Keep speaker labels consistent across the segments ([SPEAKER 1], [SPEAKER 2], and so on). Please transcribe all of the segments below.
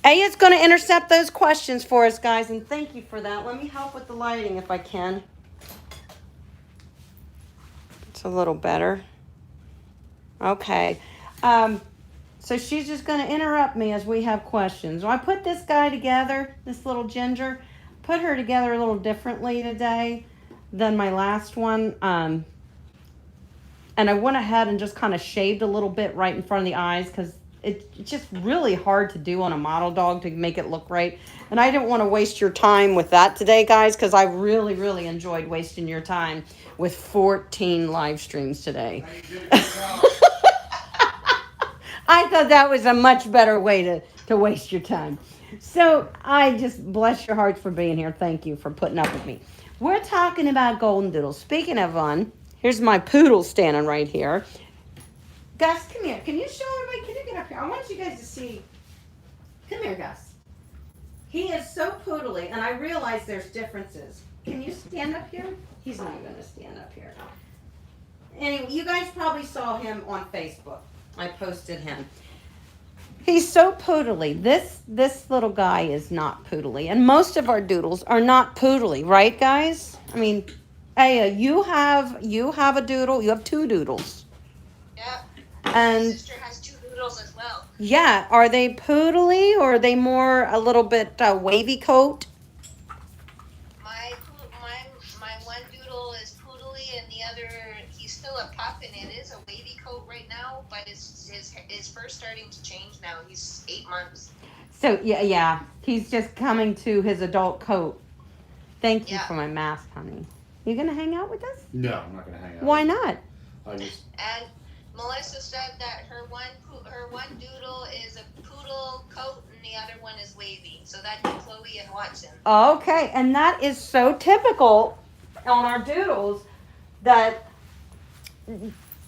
[SPEAKER 1] Aya's going to intercept those questions for us, guys, and thank you for that. Let me help with the lighting if I can. It's a little better. Okay. So she's just going to interrupt me as we have questions. So I put this guy together, this little ginger, put her together a little differently today than my last one. And I went ahead and just kind of shaved a little bit right in front of the eyes because it's just really hard to do on a model dog to make it look right. And I didn't want to waste your time with that today, guys, because I really, really enjoyed wasting your time with 14 live streams today. I thought that was a much better way to waste your time. So I just bless your hearts for being here. Thank you for putting up with me. We're talking about Goldendoodle. Speaking of one, here's my poodle standing right here. Gus, come here. Can you show everybody? Can you get up here? I want you guys to see. Come here, Gus. He is so poodly, and I realize there's differences. Can you stand up here? He's not going to stand up here. Anyway, you guys probably saw him on Facebook. I posted him. He's so poodly. This little guy is not poodly, and most of our doodles are not poodly, right, guys? I mean, Aya, you have a doodle. You have two doodles.
[SPEAKER 2] Yeah.
[SPEAKER 1] And
[SPEAKER 2] my sister has two doodles as well.
[SPEAKER 1] Yeah, are they poodly or are they more a little bit wavy coat?
[SPEAKER 2] My one doodle is poodly, and the other, he's still a pup, and it is a wavy coat right now, but his fur's starting to change now. He's 8 months.
[SPEAKER 1] So yeah, he's just coming to his adult coat. Thank you for my mask, honey. You gonna hang out with us?
[SPEAKER 3] No, I'm not gonna hang out.
[SPEAKER 1] Why not?
[SPEAKER 2] And Melissa said that her one doodle is a poodle coat and the other one is wavy. So that'd be Chloe and Watson.
[SPEAKER 1] Okay, and that is so typical on our doodles that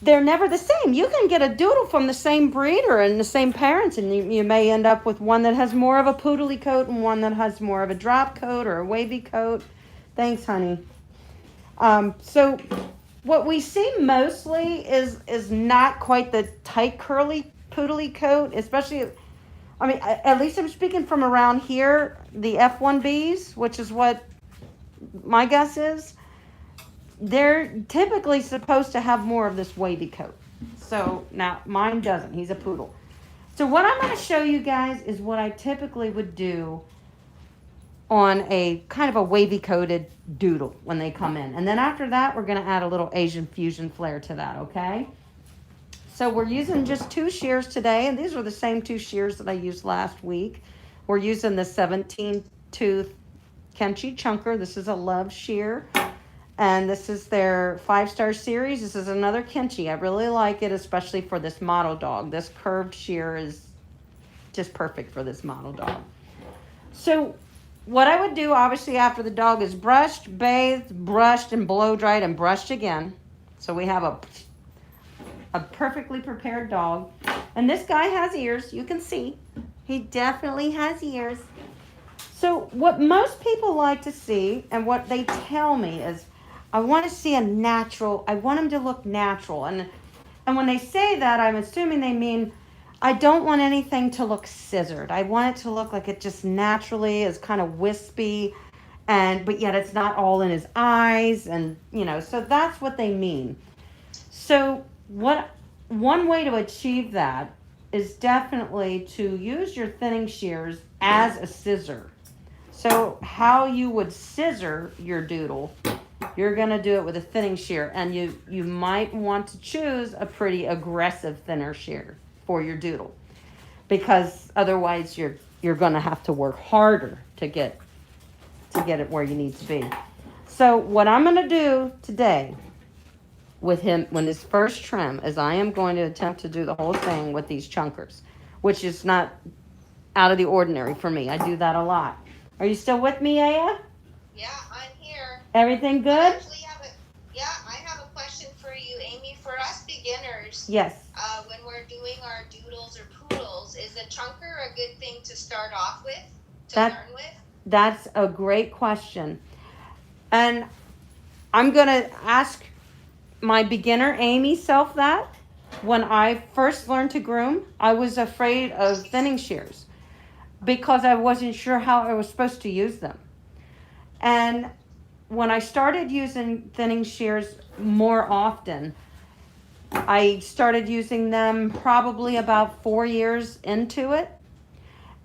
[SPEAKER 1] they're never the same. You can get a doodle from the same breeder and the same parents, and you may end up with one that has more of a poodly coat and one that has more of a drop coat or a wavy coat. Thanks, honey. So what we see mostly is not quite the tight, curly, poodly coat, especially, I mean, at least I'm speaking from around here, the F1Bs, which is what my guess is. They're typically supposed to have more of this wavy coat. So now mine doesn't. He's a poodle. So what I'm going to show you guys is what I typically would do on a kind of a wavy coated doodle when they come in. And then after that, we're going to add a little Asian fusion flair to that, okay? So we're using just 2 shears today, and these are the same 2 shears that I used last week. We're using the 17 tooth Kimchi Chunker. This is a Love shear. And this is their 5-star series. This is another Kimchi. I really like it, especially for this model dog. This curved shear is just perfect for this model dog. So what I would do, obviously, after the dog is brushed, bathed, brushed, and blow dried, and brushed again. So we have a perfectly prepared dog. And this guy has ears. You can see. He definitely has ears. So what most people like to see, and what they tell me is, I want to see a natural, I want him to look natural. And when they say that, I'm assuming they mean, I don't want anything to look scissored. I want it to look like it just naturally is kind of wispy, but yet it's not all in his eyes. And, so that's what they mean. So one way to achieve that is definitely to use your thinning shears as a scissor. So how you would scissor your doodle, you're going to do it with a thinning shear, and you might want to choose a pretty aggressive thinner shear for your doodle, because otherwise you're going to have to work harder to get it where you need to be. So what I'm going to do today with him when his first trim is I am going to attempt to do the whole thing with these chunkers, which is not out of the ordinary for me. I do that a lot. Are you still with me, Aya?
[SPEAKER 2] Yeah, I'm here.
[SPEAKER 1] Everything good?
[SPEAKER 2] I have a question for you, Amy. For us beginners,
[SPEAKER 1] yes.
[SPEAKER 2] When we're doing our doodles or poodles, is a chunker a good thing to start off with, learn with?
[SPEAKER 1] That's a great question. And I'm going to ask my beginner Amy self that. When I first learned to groom, I was afraid of thinning shears. because I wasn't sure how I was supposed to use them. And when I started using thinning shears more often, I started using them probably about 4 years into it.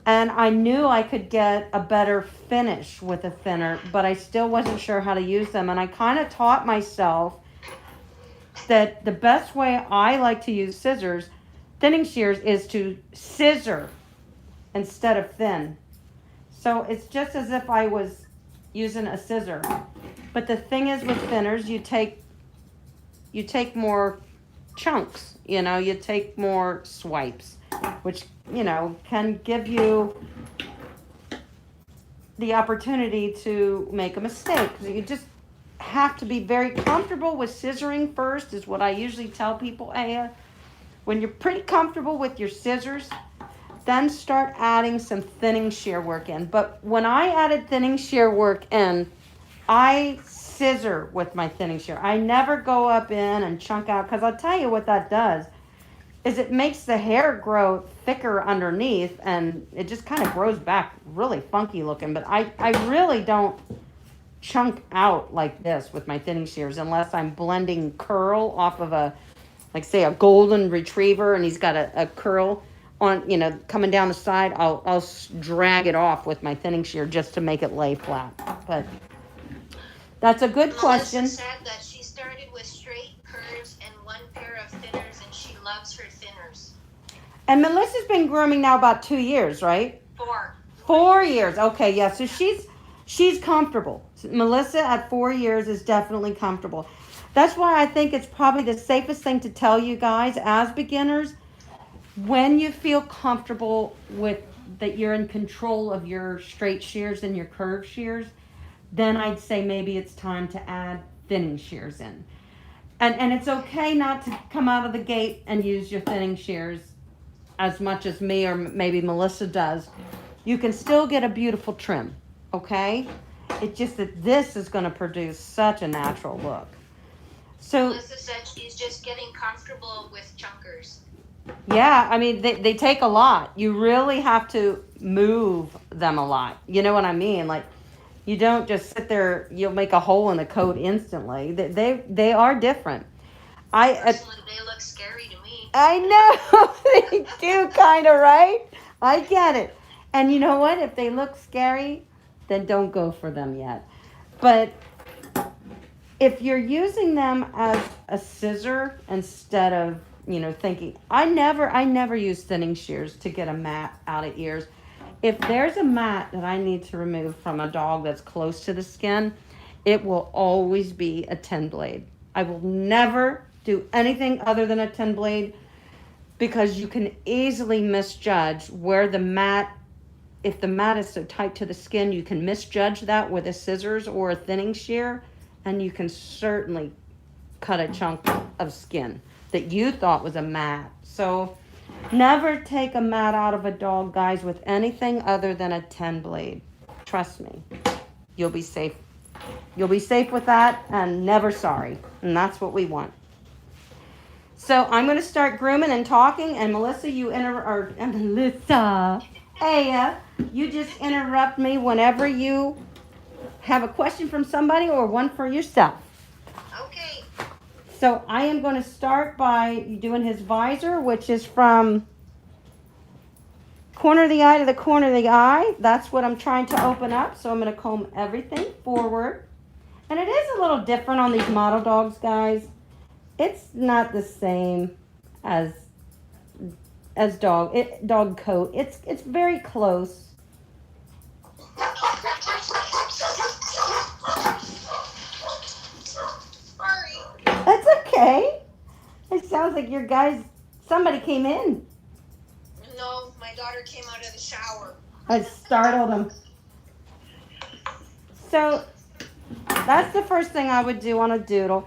[SPEAKER 1] And I knew I could get a better finish with a thinner, but I still wasn't sure how to use them. And I kind of taught myself that the best way I like to use scissors, thinning shears, is to scissor instead of thin. So it's just as if I was using a scissor. But the thing is with thinners, you take more chunks, you take more swipes, which, can give you the opportunity to make a mistake. So you just have to be very comfortable with scissoring first, is what I usually tell people, Aya. When you're pretty comfortable with your scissors, then start adding some thinning shear work in. But when I added thinning shear work in, I scissor with my thinning shear. I never go up in and chunk out, because I'll tell you what that does is it makes the hair grow thicker underneath, and it just kind of grows back really funky looking. But I really don't chunk out like this with my thinning shears unless I'm blending curl off of like say a golden retriever, and he's got a curl on, coming down the side. I'll drag it off with my thinning shear just to make it lay flat. But that's a good question.
[SPEAKER 2] Melissa said that she started with straight curves and one pair of thinners, and she loves her thinners.
[SPEAKER 1] And Melissa's been grooming now about 2 years, right?
[SPEAKER 2] 4.
[SPEAKER 1] 4 years. Okay, yeah. So she's comfortable. Melissa at 4 years is definitely comfortable. That's why I think it's probably the safest thing to tell you guys as beginners. When you feel comfortable with that you're in control of your straight shears and your curved shears, then I'd say maybe it's time to add thinning shears in. And it's okay not to come out of the gate and use your thinning shears as much as me or maybe Melissa does. You can still get a beautiful trim, okay? It's just that this is going to produce such a natural look. So
[SPEAKER 2] Melissa said she's just getting comfortable with chunkers.
[SPEAKER 1] Yeah, I mean, they take a lot. You really have to move them a lot. You know what I mean? Like, you don't just sit there, you'll make a hole in the coat instantly. They are different.
[SPEAKER 2] Personally, they look scary to me.
[SPEAKER 1] I know, they do kind of, right? I get it. And you know what? If they look scary, then don't go for them yet. But if you're using them as a scissor instead of, thinking, I never use thinning shears to get a mat out of ears. If there's a mat that I need to remove from a dog that's close to the skin, it will always be a 10 blade. I will never do anything other than a 10 blade, because you can easily misjudge where the mat, if the mat is so tight to the skin, you can misjudge that with a scissors or a thinning shear, and you can certainly cut a chunk of skin that you thought was a mat. So never take a mat out of a dog, guys, with anything other than a 10 blade. Trust me, you'll be safe. You'll be safe with that and never sorry. And that's what we want. So I'm going to start grooming and talking, and Melissa, Aya, you just interrupt me whenever you have a question from somebody or one for yourself.
[SPEAKER 2] Okay.
[SPEAKER 1] So I am going to start by doing his visor, which is from corner of the eye to the corner of the eye. That's what I'm trying to open up. So I'm going to comb everything forward. And it is a little different on these model dogs, guys. It's not the same as dog coat. It's very close.
[SPEAKER 2] Sorry.
[SPEAKER 1] That's okay. It sounds like somebody came in.
[SPEAKER 2] No, my daughter came out of the shower.
[SPEAKER 1] I startled him. So that's the first thing I would do on a doodle.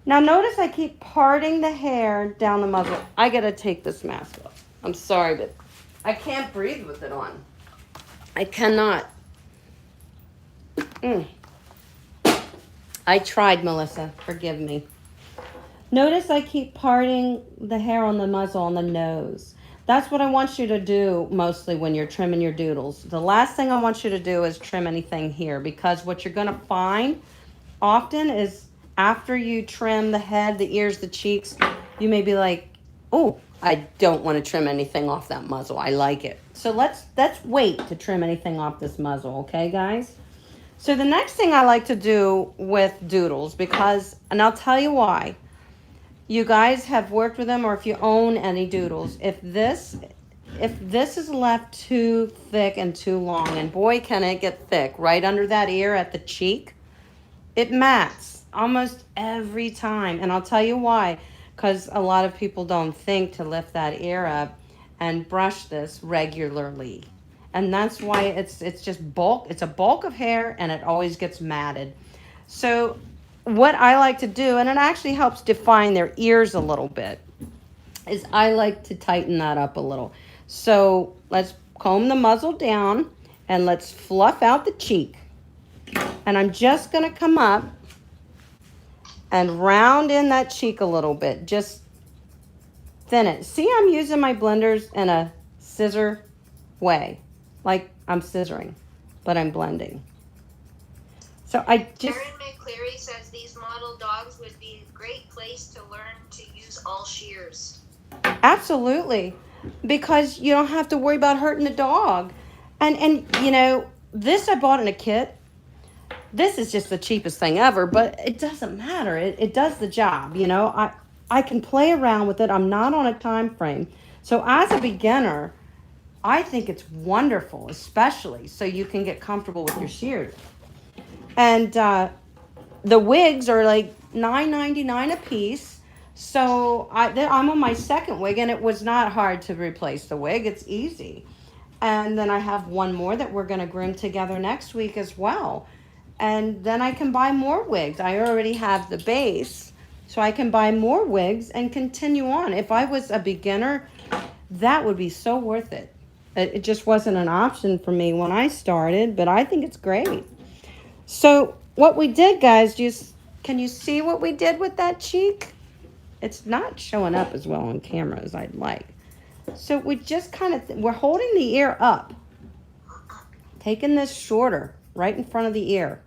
[SPEAKER 1] Now notice I keep parting the hair down the muzzle. I gotta take this mask off. I'm sorry, but I can't breathe with it on. I cannot. I tried, Melissa. Forgive me. Notice I keep parting the hair on the muzzle on the nose. That's what I want you to do mostly when you're trimming your doodles. The last thing I want you to do is trim anything here, because what you're going to find often is after you trim the head, the ears, the cheeks, you may be like, oh, I don't want to trim anything off that muzzle. I like it. So let's wait to trim anything off this muzzle, okay, guys? So the next thing I like to do with doodles, because, and I'll tell you why. You guys have worked with them, or if you own any doodles, if this is left too thick and too long, and boy can it get thick right under that ear at the cheek, it mats almost every time. And I'll tell you why, because a lot of people don't think to lift that ear up and brush this regularly. And that's why it's just bulk. It's a bulk of hair, and it always gets matted. So what I like to do, and it actually helps define their ears a little bit, is I like to tighten that up a little. So let's comb the muzzle down, and let's fluff out the cheek. And I'm just going to come up and round in that cheek a little bit. Just thin it. See, I'm using my blenders in a scissor way. Like I'm scissoring, but I'm blending. So I just...
[SPEAKER 2] Karen McCleary says these model dogs would be a great place to learn to use all shears.
[SPEAKER 1] Absolutely. Because you don't have to worry about hurting the dog. And you know, this I bought in a kit. This is just the cheapest thing ever, but it doesn't matter. It does the job, you know. I can play around with it. I'm not on a time frame. So as a beginner, I think it's wonderful, especially so you can get comfortable with your shears. And the wigs are like $9.99 a piece. So I'm on my second wig, and it was not hard to replace the wig. It's easy. And then I have one more that we're going to groom together next week as well. And then I can buy more wigs. I already have the base, so I can buy more wigs and continue on. If I was a beginner, that would be so worth it. It just wasn't an option for me when I started, but I think it's great. So what we did, guys, can you see what we did with that cheek? It's not showing up as well on camera as I'd like. So we just kind of, we're holding the ear up, taking this shorter right in front of the ear.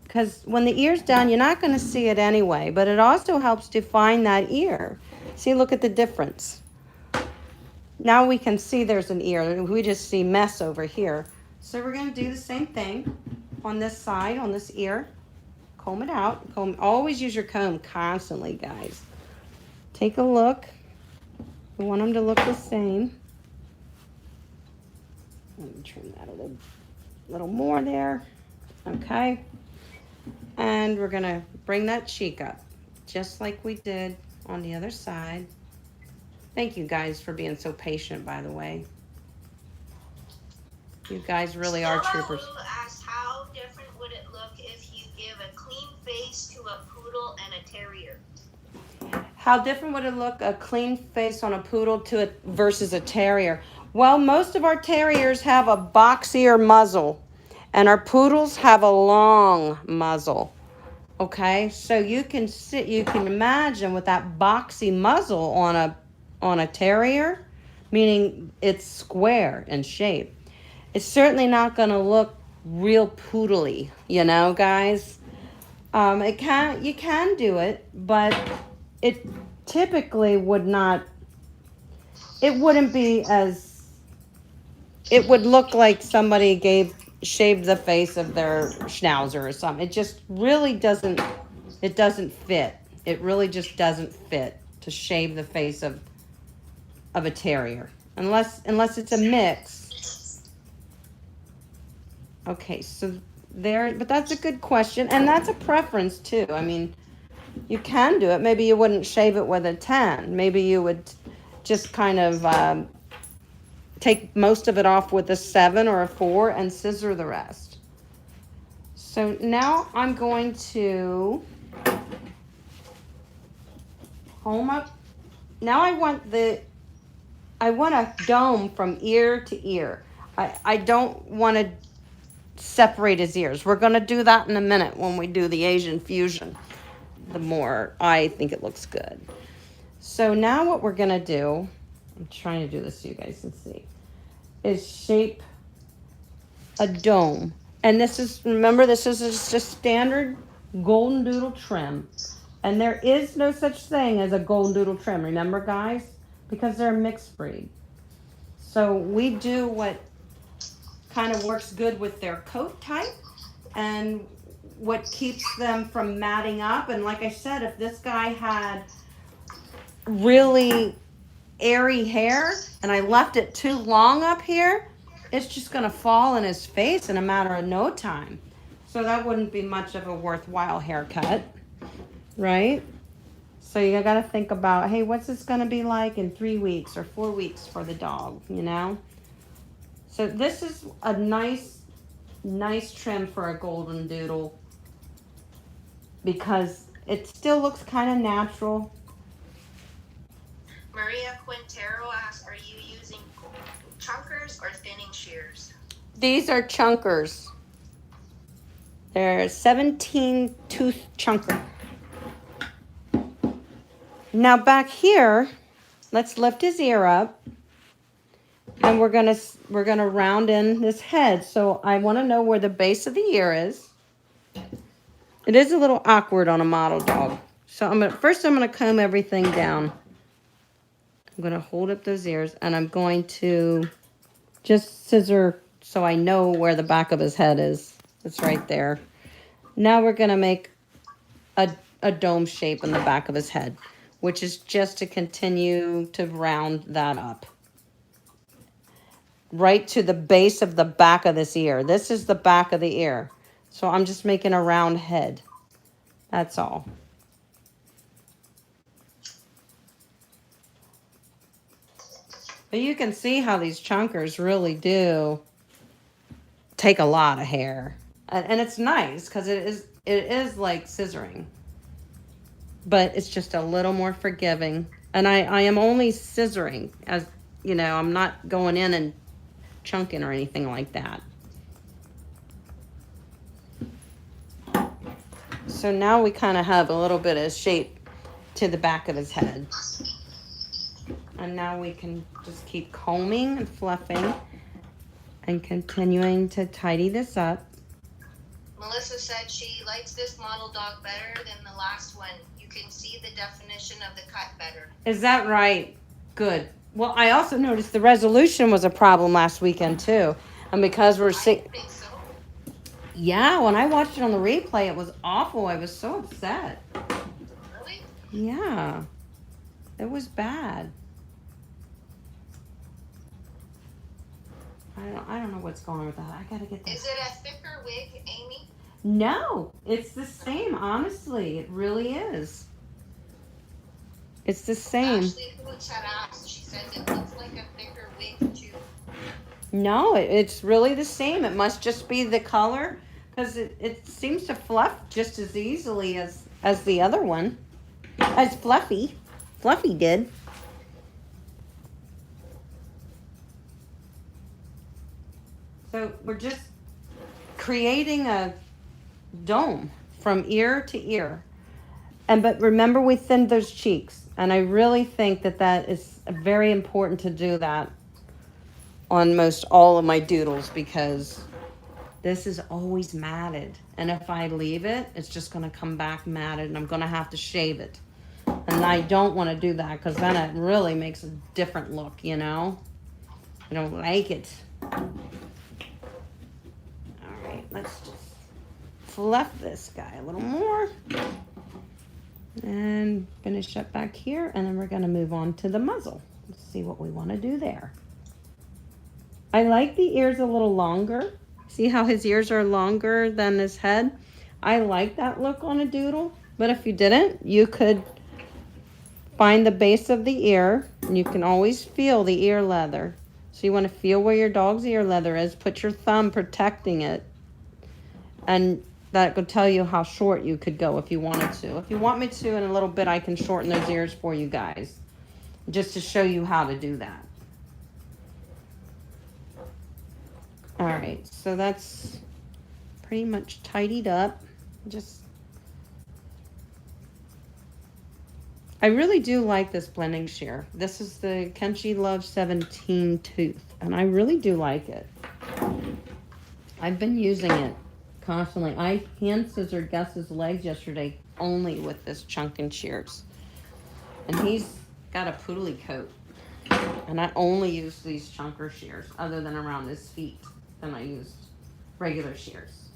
[SPEAKER 1] Because when the ear's down, you're not going to see it anyway, but it also helps define that ear. See, look at the difference. Now we can see there's an ear. We just see mess over here. So we're going to do the same thing on this side, on this ear. Comb it out. Always use your comb constantly, guys. Take a look. We want them to look the same. Let me trim that a little more there. Okay. And we're going to bring that cheek up, just like we did on the other side. Thank you guys for being so patient, by the way. You guys really are troopers.
[SPEAKER 2] Stella asked, how different would it look if you give a clean face to a poodle and a terrier?
[SPEAKER 1] How different would it look, a clean face on a poodle versus a terrier? Well, most of our terriers have a boxier muzzle, and our poodles have a long muzzle. Okay, so you can imagine with that boxy muzzle on a terrier, meaning it's square in shape. It's certainly not going to look real poodly, you know, guys. You can do it, but it typically would not. It wouldn't be as. It would look like somebody shaved the face of their schnauzer or something. It just really doesn't. It doesn't fit. It really just doesn't fit to shave the face of a terrier, unless it's a mix. Okay, so there, but that's a good question, and that's a preference too. I mean, you can do it. Maybe you wouldn't shave it with a 10. Maybe you would just kind of take most of it off with a 7 or a 4 and scissor the rest. So now I'm going to comb up. Now I want a dome from ear to ear. I don't want to separate his ears. We're going to do that in a minute when we do the Asian fusion. The more I think it looks good. So now what we're gonna do, I'm trying to do this so you guys can see, is shape a dome. And this is, remember, this is just a standard golden doodle trim. And there is no such thing as a golden doodle trim, remember guys? Because they're a mixed breed. So we do what kind of works good with their coat type and what keeps them from matting up. And like I said, if this guy had really airy hair and I left it too long up here, it's just gonna fall in his face in a matter of no time. So that wouldn't be much of a worthwhile haircut, right? So you gotta think about, hey, what's this gonna be like in 3 weeks or 4 weeks for the dog, you know? So this is a nice trim for a golden doodle because it still looks kind of natural.
[SPEAKER 2] Maria Quintero asks, are you using chunkers or thinning shears?
[SPEAKER 1] These are chunkers. They're 17 tooth chunker. Now back here, let's lift his ear up. And we're gonna round in this head. So I want to know where the base of the ear is. It is a little awkward on a model dog. So first I'm gonna comb everything down. I'm gonna hold up those ears and I'm going to just scissor so I know where the back of his head is. It's right there. Now we're gonna make a dome shape in the back of his head, which is just to continue to round that up. Right to the base of the back of this ear. This is the back of the ear. So I'm just making a round head. That's all. But you can see how these chunkers really do take a lot of hair. And it's nice because it is like scissoring. But it's just a little more forgiving. And I am only scissoring, as you know, I'm not going in and chunking or anything like that. So now we kind of have a little bit of shape to the back of his head. And now we can just keep combing and fluffing and continuing to tidy this up.
[SPEAKER 2] Melissa said she likes this model dog better than the last one. You can see the definition of the cut better.
[SPEAKER 1] Is that right? Good. Well, I also noticed the resolution was a problem last weekend too. And because we're sick.
[SPEAKER 2] I think so.
[SPEAKER 1] Yeah, when I watched it on the replay, it was awful. I was so upset.
[SPEAKER 2] Really?
[SPEAKER 1] Yeah. It was bad. I don't know what's going on with that. I gotta get this.
[SPEAKER 2] Is it a thicker wig, Amy?
[SPEAKER 1] No, it's the same, honestly. It really is. It's the same.
[SPEAKER 2] Ashley Hooch had asked. She says it looks like a thicker wig too.
[SPEAKER 1] No, it's really the same. It must just be the color because it seems to fluff just as easily as the other one. As Fluffy did. So we're just creating a dome from ear to ear. But remember, we thinned those cheeks. And I really think that is very important to do that on most all of my doodles because this is always matted. And if I leave it, it's just going to come back matted and I'm going to have to shave it. And I don't want to do that because then it really makes a different look, you know? I don't like it. Let's just fluff this guy a little more and finish up back here, and then we're going to move on to the muzzle. Let's see what we want to do there. I like the ears a little longer. See how his ears are longer than his head? I like that look on a doodle, but if you didn't, you could find the base of the ear, and you can always feel the ear leather. So you want to feel where your dog's ear leather is, put your thumb protecting it. And that could tell you how short you could go if you wanted to. If you want me to, in a little bit, I can shorten those ears for you guys. Just to show you how to do that. All right, so that's pretty much tidied up. Just I really do like this blending shear. This is the Kenchi Love 17 tooth, and I really do like it. I've been using it constantly. I hand scissored Gus's legs yesterday only with this chunkin shears. And he's got a poodly coat. And I only use these chunker shears other than around his feet. Then I used regular shears.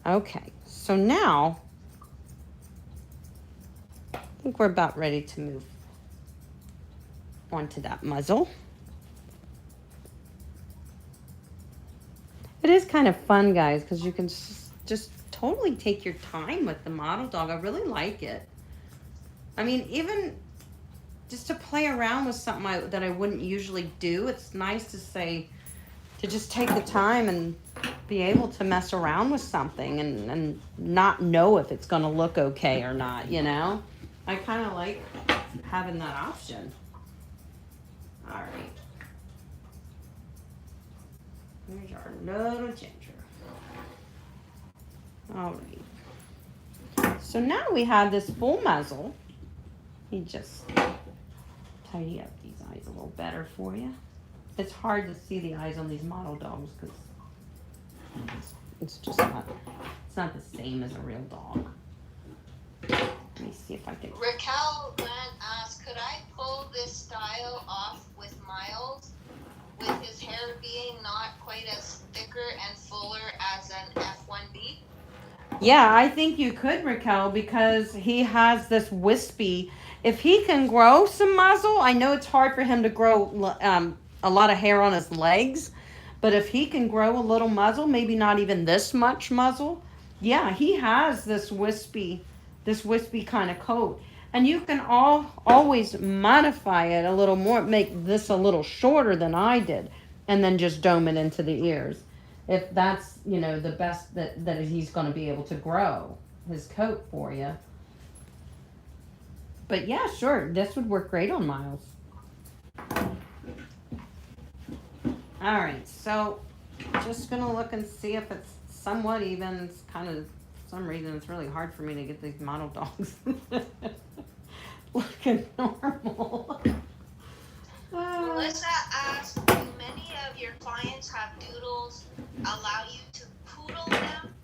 [SPEAKER 1] Okay, so now I think we're about ready to move onto that muzzle. It is kind of fun, guys, because you can just totally take your time with the model dog. I really like it. I mean, even just to play around with something that I wouldn't usually do, it's nice to just take the time and be able to mess around with something and not know if it's going to look okay or not, you know? I kind of like having that option. All right. Here's our little ginger. All right. So now we have this full muzzle. You just tidy up these eyes a little better for you. It's hard to see the eyes on these model dogs because it's just not, it's not the same as a real dog. Let me see if I can.
[SPEAKER 2] Raquel Grant asked, could I pull this style off with Miles, with his hair being not quite as thicker and fuller as an F1B?
[SPEAKER 1] Yeah, I think you could, Raquel, because he has this wispy. If he can grow some muzzle, I know it's hard for him to grow a lot of hair on his legs, but if he can grow a little muzzle, maybe not even this much muzzle, yeah, he has this wispy kind of coat. And you can always modify it a little more, make this a little shorter than I did, and then just dome it into the ears. If that's, you know, the best that he's going to be able to grow his coat for you. But yeah, sure, this would work great on Miles. All right, so just going to look and see if it's somewhat even. It's kind of, for some reason, it's really hard for me to get these model dogs looking normal.
[SPEAKER 2] Melissa asked, do many of your clients have doodles allow you to poodle them?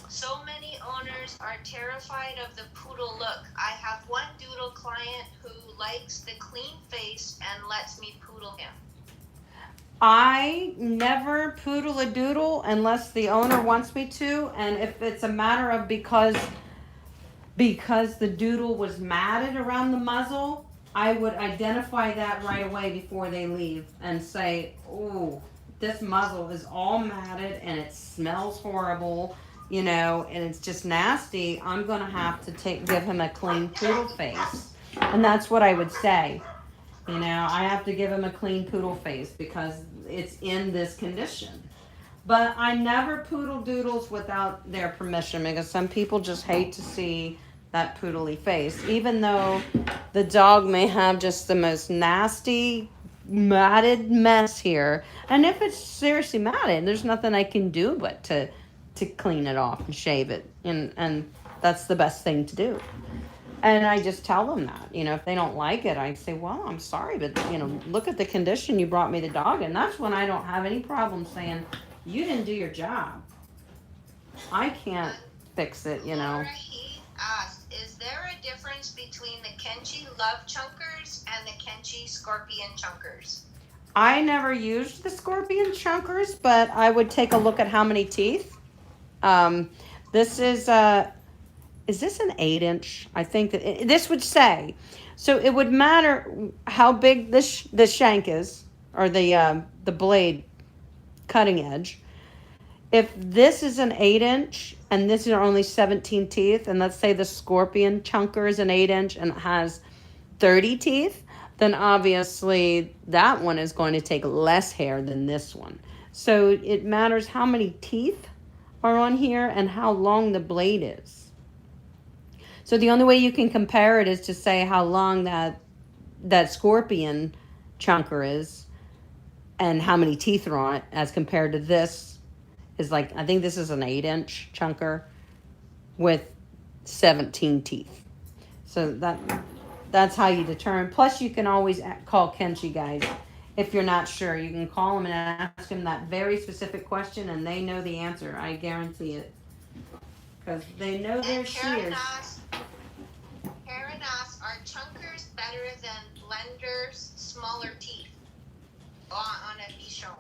[SPEAKER 2] So many owners are terrified of the poodle look. I have one doodle client who likes the clean face and lets me poodle him.
[SPEAKER 1] I never poodle a doodle unless the owner wants me to, and if it's a matter of because the doodle was matted around the muzzle, I would identify that right away before they leave and say, oh, this muzzle is all matted and it smells horrible, you know, and it's just nasty. I'm going to have to give him a clean poodle face. And that's what I would say. You know, I have to give him a clean poodle face because it's in this condition. But I never poodle doodles without their permission because some people just hate to see that poodly face. Even though the dog may have just the most nasty, matted mess here. And if it's seriously matted, there's nothing I can do but to clean it off and shave it. And that's the best thing to do. And I just tell them that, you know, if they don't like it, I say, well, I'm sorry, but, you know, look at the condition you brought me the dog in. That's when I don't have any problem saying, you didn't do your job. I can't fix it, you know.
[SPEAKER 2] Laura Heath asked, is there a difference between the Kenchi Love Chunkers and the Kenchi Scorpion Chunkers?
[SPEAKER 1] I never used the Scorpion Chunkers, but I would take a look at how many teeth. This is this an 8-inch? I think that this would say, so it would matter how big the shank is, or the blade cutting edge. If this is an 8-inch and this are only 17 teeth, and let's say the Scorpion Chunker is an 8-inch and it has 30 teeth, then obviously that one is going to take less hair than this one. So it matters how many teeth are on here and how long the blade is. So the only way you can compare it is to say how long that Scorpion Chunker is and how many teeth are on it as compared to this is like, I think this is an 8-inch chunker with 17 teeth. So that's how you determine. Plus, you can always call Kenshi, guys. If you're not sure, you can call them and ask them that very specific question, and they know the answer. I guarantee it. Because they know their shears.
[SPEAKER 2] Karen asks, are chunkers better than blenders, smaller teeth on a Bichon?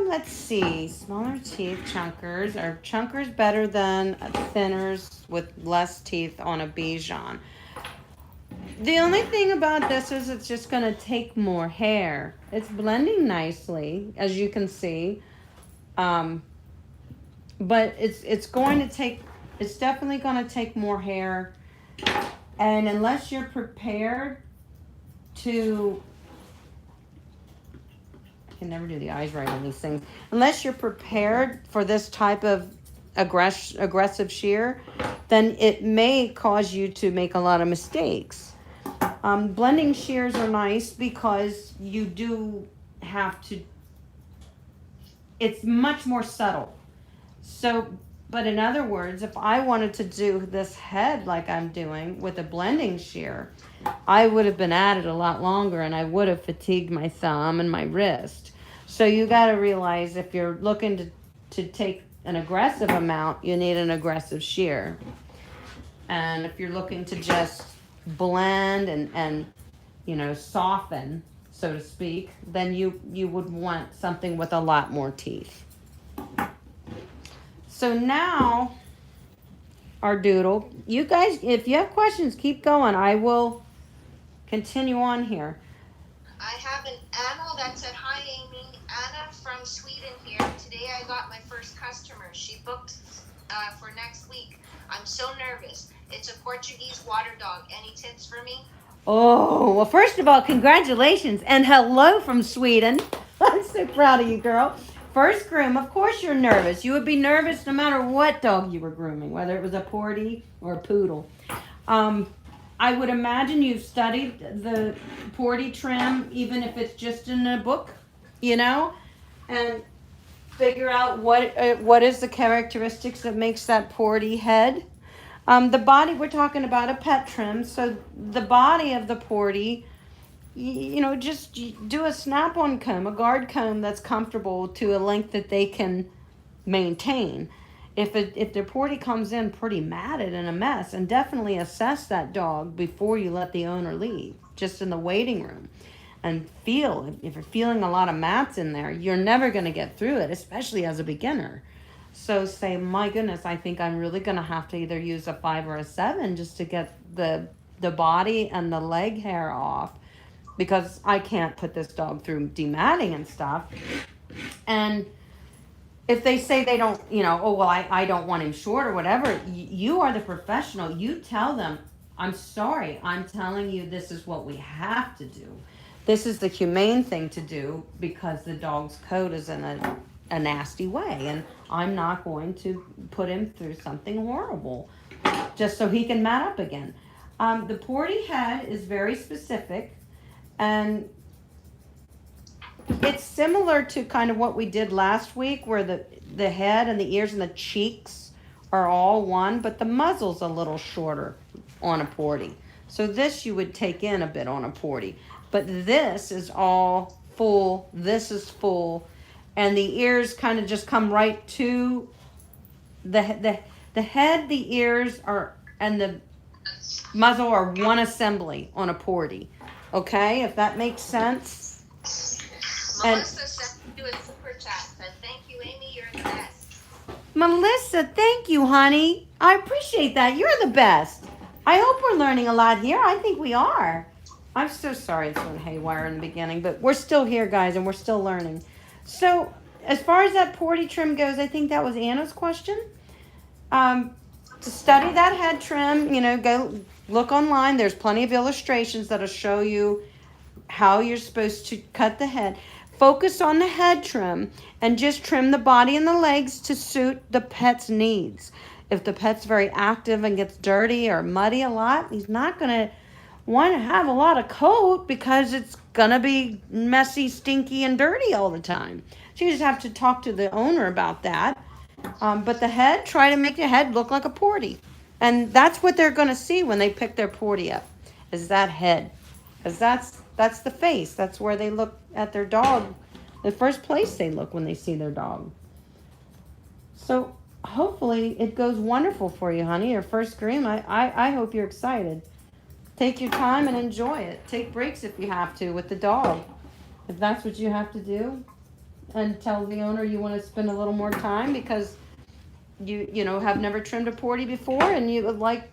[SPEAKER 1] Let's see. Smaller teeth chunkers. Are chunkers better than thinners with less teeth on a Bichon? The only thing about this is it's just going to take more hair. It's blending nicely, as you can see. But it's going to take, it's definitely going to take more hair. And unless you're prepared to, I can never do the eyes right on these things. Unless you're prepared for this type of aggressive shear, then it may cause you to make a lot of mistakes. Blending shears are nice because you do have to, it's much more subtle. So, but in other words, if I wanted to do this head like I'm doing with a blending shear, I would have been at it a lot longer and I would have fatigued my thumb and my wrist. So you got to realize if you're looking to take an aggressive amount, you need an aggressive shear. And if you're looking to just blend and you know, soften, so to speak, then you would want something with a lot more teeth. So now, our doodle, you guys, if you have questions, keep going. I will continue on here.
[SPEAKER 2] I have an Anna that said, hi Amy, Anna from Sweden here. Today I got my first customer. She booked for next week. I'm so nervous. It's a Portuguese water dog. Any tips for me?
[SPEAKER 1] Oh, well, first of all, congratulations and hello from Sweden. I'm so proud of you, girl. First groom, of course you're nervous. You would be nervous no matter what dog you were grooming, whether it was a Porty or a Poodle. I would imagine you've studied the Porty trim, even if it's just in a book, you know, and figure out what is the characteristics that makes that Porty head. The body, we're talking about a pet trim, so the body of the Porty, you know, just do a snap-on comb, a guard comb that's comfortable to a length that they can maintain. If the Porty comes in pretty matted and a mess, and definitely assess that dog before you let the owner leave, just in the waiting room. And feel, if you're feeling a lot of mats in there, you're never going to get through it, especially as a beginner. So say, my goodness, I think I'm really going to have to either use a 5 or a 7 just to get the body and the leg hair off, because I can't put this dog through dematting and stuff. And if they say they don't, you know, oh, well, I don't want him short or whatever, you are the professional. You tell them, I'm sorry, I'm telling you this is what we have to do. This is the humane thing to do because the dog's coat is in a nasty way, and I'm not going to put him through something horrible just so he can mat up again. The Porty head is very specific, and it's similar to kind of what we did last week, where the head and the ears and the cheeks are all one, but the muzzle's a little shorter on a Porty. So this you would take in a bit on a Porty. But this is all full, this is full, and the ears kind of just come right to the head, the ears are, and the muzzle are one assembly on a Porty. Okay, if that makes sense.
[SPEAKER 2] Melissa sent you a super chat. Said, thank you, Amy, you're the best.
[SPEAKER 1] Melissa, thank you, honey. I appreciate that. You're the best. I hope we're learning a lot here. I think we are. I'm so sorry it's went haywire in the beginning, but we're still here, guys, and we're still learning. So as far as that Porty trim goes, I think that was Anna's question. To study that head trim, you know, go look online. There's plenty of illustrations that'll show you how you're supposed to cut the head. Focus on the head trim and just trim the body and the legs to suit the pet's needs. If the pet's very active and gets dirty or muddy a lot, he's not going to want to have a lot of coat because it's going to be messy, stinky, and dirty all the time. So you just have to talk to the owner about that. But the head, try to make the head look like a Porty. And that's what they're going to see when they pick their porty up, is that head. Because that's the face. That's where they look at their dog. The first place they look when they see their dog. So hopefully it goes wonderful for you, honey. Your first groom. I hope you're excited. Take your time and enjoy it. Take breaks if you have to with the dog. If that's what you have to do. And tell the owner you want to spend a little more time because you know have never trimmed a porty before and you would like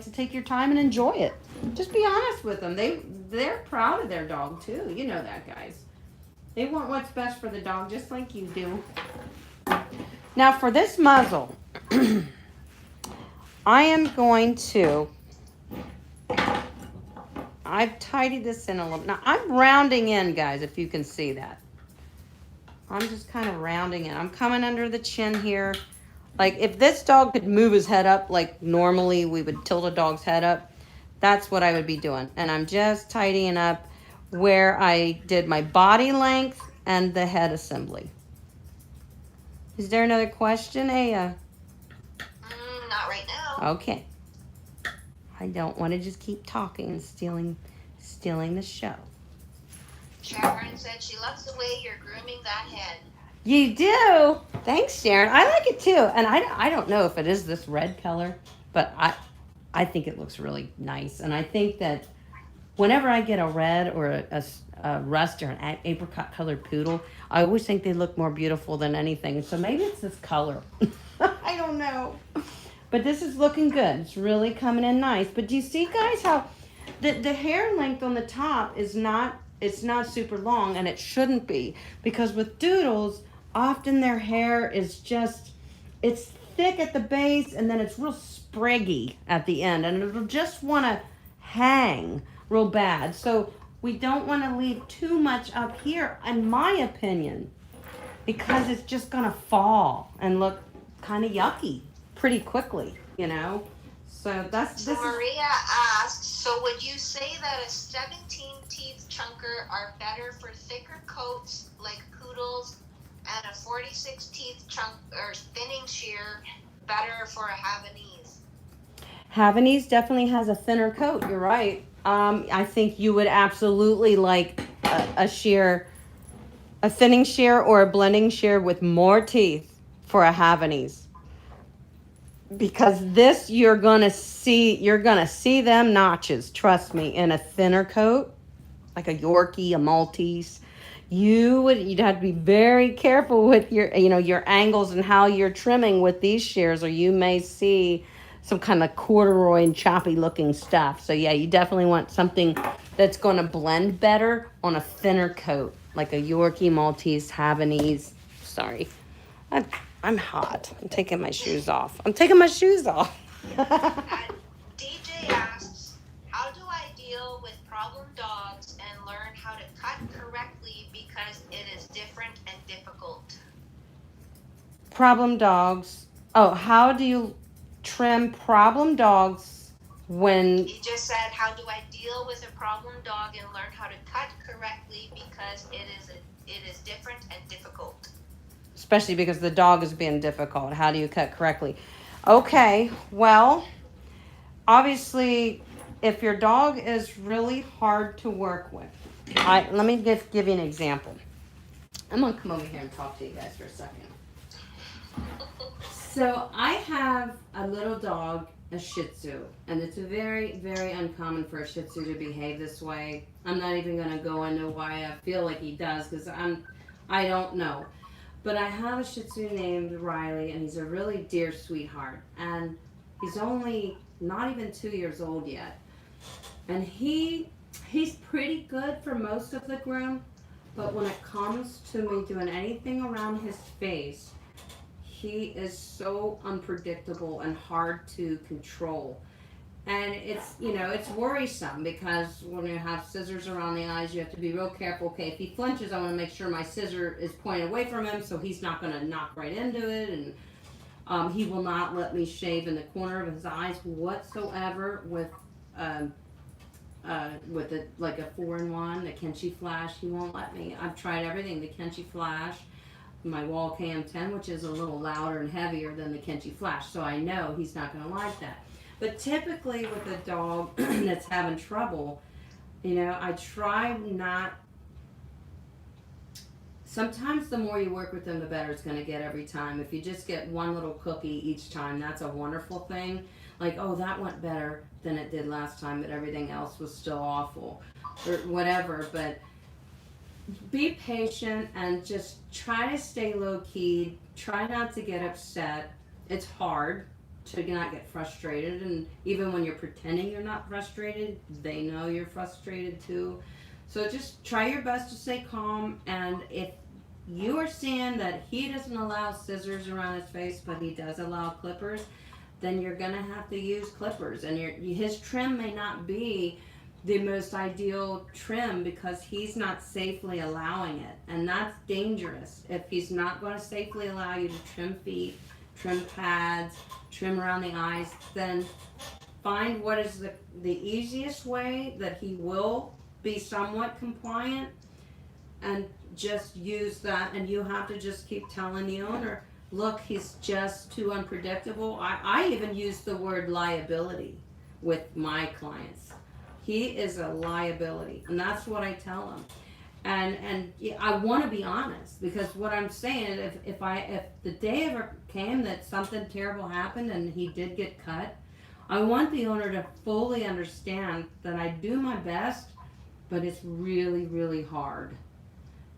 [SPEAKER 1] to take your time and enjoy it. Just be honest with them. They're proud of their dog too. You know that, guys. They want what's best for the dog just like you do. Now for this muzzle, I am going to, I've tidied this in a little. Now I'm rounding in, guys, if you can see that. I'm just kind of rounding in. I'm coming under the chin here. Like if this dog could move his head up like normally we would tilt a dog's head up, that's what I would be doing. And I'm just tidying up where I did my body length and the head assembly. Is there another question, Aya?
[SPEAKER 2] Not right now.
[SPEAKER 1] Okay. I don't want to just keep talking and stealing the show.
[SPEAKER 2] Sharon said she loves the way you're grooming that head.
[SPEAKER 1] You do? Thanks, Sharon. I like it too. And I don't know if it is this red color, but I think it looks really nice. And I think that whenever I get a red or a rust or an apricot colored poodle, I always think they look more beautiful than anything. So maybe it's this color. I don't know. But this is looking good. It's really coming in nice. But do you see, guys, how the hair length on the top is not, it's not super long, and it shouldn't be. Because with doodles, often their hair is just, it's thick at the base, and then it's real spriggy at the end. And it'll just want to hang real bad. So we don't want to leave too much up here, in my opinion, because it's just going to fall and look kind of yucky pretty quickly, you know. So
[SPEAKER 2] So Maria asked, so would you say that a 17 teeth chunker are better for thicker coats like poodles, and a 46 teeth chunk or thinning shear better for a Havanese?
[SPEAKER 1] Havanese definitely has a thinner coat. You're right. I think you would absolutely like a shear, a thinning shear or a blending shear with more teeth for a Havanese. Because this, you're gonna see them notches. Trust me, in a thinner coat, like a Yorkie, a Maltese, you'd have to be very careful with your angles and how you're trimming with these shears, or you may see some kind of corduroy and choppy looking stuff. So yeah, you definitely want something that's going to blend better on a thinner coat, like a Yorkie, Maltese, Havanese. Sorry, I'm hot. I'm taking my shoes off.
[SPEAKER 2] DJ asks, how do I deal with problem dogs and learn how to cut correctly because it is different and difficult?
[SPEAKER 1] Problem dogs. Oh, how do you trim problem dogs when...
[SPEAKER 2] He just said, how do I deal with a problem dog and learn how to cut correctly because it is different and difficult?
[SPEAKER 1] Especially because the dog is being difficult. How do you cut correctly? Okay, well, obviously, if your dog is really hard to work with, let me give you an example. I'm going to come over here and talk to you guys for a second. So I have a little dog, a Shih Tzu, and it's very, very uncommon for a Shih Tzu to behave this way. I'm not even going to go into why I feel like he does, because I don't know. But I have a Shih Tzu named Riley, and he's a really dear sweetheart. And he's only not even 2 years old yet. And he's pretty good for most of the groom, but when it comes to me doing anything around his face, he is so unpredictable and hard to control. And it's worrisome because when you have scissors around the eyes, you have to be real careful. Okay, if he flinches, I want to make sure my scissor is pointed away from him so he's not going to knock right into it. And he will not let me shave in the corner of his eyes whatsoever with like a 4-in-1, the Kenchi Flash. He won't let me. I've tried everything, the Kenchi Flash.
[SPEAKER 3] my wall cam 10, which is a little louder and heavier than the Kenchi Flash, so I know he's not going to like that. But typically with a dog that's having trouble, you know, I try not. Sometimes the more you work with them, the better it's going to get every time. If you just get one little cookie each time, that's a wonderful thing. Like, oh, that went better than it did last time, but everything else was still awful, or whatever. But be patient and just try to stay low key. Try not to get upset. It's hard to not get frustrated, and even when you're pretending you're not frustrated, they know you're frustrated too. So just try your best to stay calm, and if you are seeing that he doesn't allow scissors around his face, but he does allow clippers, then you're gonna have to use clippers, and his trim may not be the most ideal trim because he's not safely allowing it, and that's dangerous. If he's not going to safely allow you to trim feet, trim pads, trim around the eyes, then find what is the easiest way that he will be somewhat compliant, and just use that. And you have to just keep telling the owner, look, he's just too unpredictable. I even use the word liability with my clients. He is a liability, and that's what I tell them. And I want to be honest, because what I'm saying is, if the day ever came that something terrible happened and he did get cut, I want the owner to fully understand that I do my best, but it's really, really hard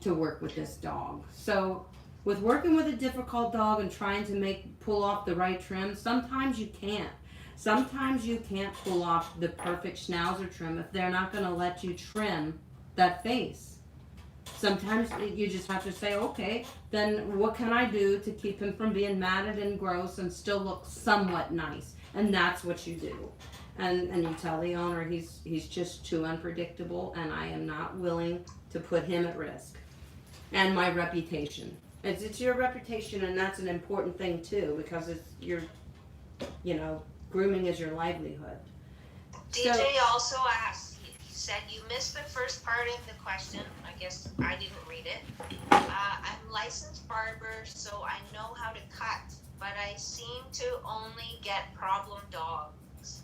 [SPEAKER 3] to work with this dog. So with working with a difficult dog and trying to pull off the right trim, sometimes you can't. Sometimes you can't pull off the perfect schnauzer trim if they're not going to let you trim that face. Sometimes you just have to say, okay, then what can I do to keep him from being matted and gross and still look somewhat nice? And that's what you do. And you tell the owner he's just too unpredictable, and I am not willing to put him at risk. And my reputation. It's your reputation, and that's an important thing too, because it's your, grooming is your livelihood.
[SPEAKER 2] DJ also asked, he said, you missed the first part of the question. I guess I didn't read it. I'm licensed barber, so I know how to cut, but I seem to only get problem dogs.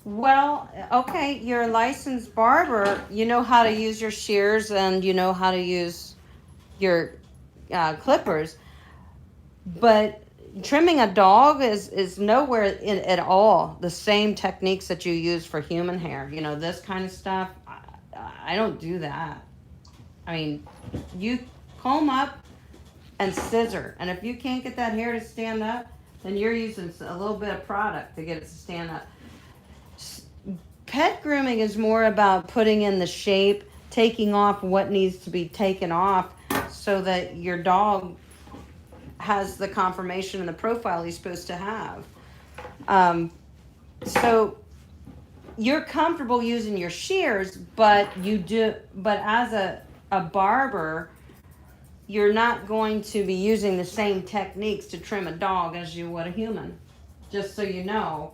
[SPEAKER 1] Well, okay, you're a licensed barber. You know how to use your shears, and you know how to use your clippers. But trimming a dog is nowhere at all the same techniques that you use for human hair. This kind of stuff, I don't do that. I mean, you comb up and scissor. And if you can't get that hair to stand up, then you're using a little bit of product to get it to stand up. Pet grooming is more about putting in the shape, taking off what needs to be taken off so that your dog has the conformation and the profile he's supposed to have. So you're comfortable using your shears, but as a barber, you're not going to be using the same techniques to trim a dog as you would a human. Just so you know,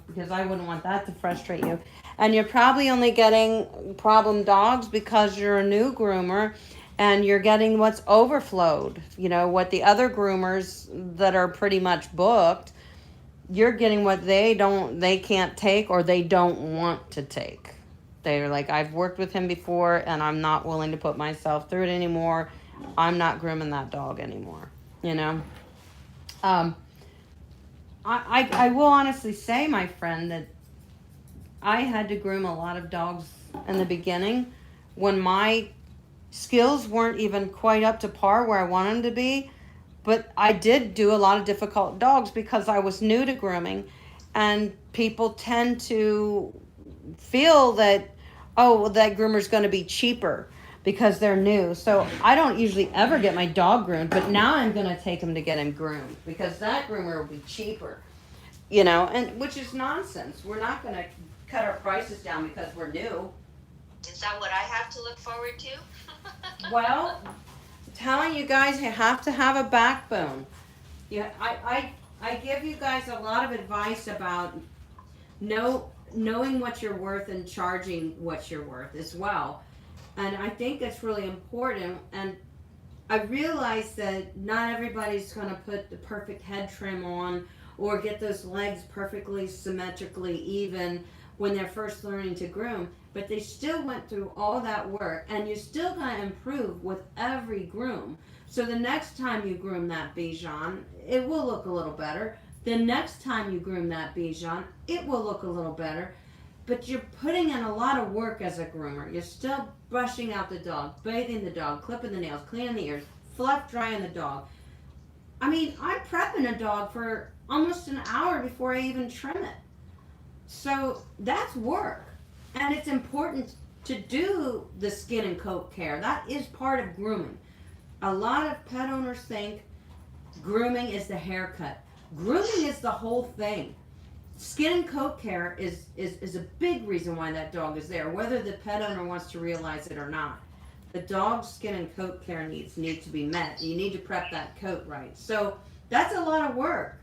[SPEAKER 1] because I wouldn't want that to frustrate you. And you're probably only getting problem dogs because you're a new groomer, and you're getting what's overflowed. What the other groomers that are pretty much booked, you're getting what they can't take, or they don't want to take. They're like, I've worked with him before, and I'm not willing to put myself through it anymore. I'm not grooming that dog anymore. I will honestly say, my friend, that I had to groom a lot of dogs in the beginning when my skills weren't even quite up to par where I wanted them to be. But I did do a lot of difficult dogs because I was new to grooming, and people tend to feel that, that groomer's going to be cheaper because they're new. So I don't usually ever get my dog groomed, but now I'm going to take him to get him groomed because that groomer will be cheaper, and which is nonsense. We're not going to cut our prices down because we're new.
[SPEAKER 2] Is that what I have to look forward to?
[SPEAKER 1] Well, telling you guys, you have to have a backbone. I give you guys a lot of advice about knowing what you're worth and charging what you're worth as well. And I think that's really important. And
[SPEAKER 3] I realize that not everybody's going to put the perfect head trim on or get those legs perfectly symmetrically even when they're first learning to groom, but they still went through all that work, and you're still going to improve with every groom. So the next time you groom that Bichon, it will look a little better. The next time you groom that Bichon, it will look a little better. But you're putting in a lot of work as a groomer. You're still brushing out the dog, bathing the dog, clipping the nails, cleaning the ears, fluff drying the dog. I mean, I'm prepping a dog for almost an hour before I even trim it. So that's work. And it's important to do the skin and coat care. That is part of grooming. A lot of pet owners think grooming is the haircut. Grooming is the whole thing. Skin and coat care is a big reason why that dog is there, whether the pet owner wants to realize it or not. The dog's skin and coat care needs need to be met. You need to prep that coat right. So that's a lot of work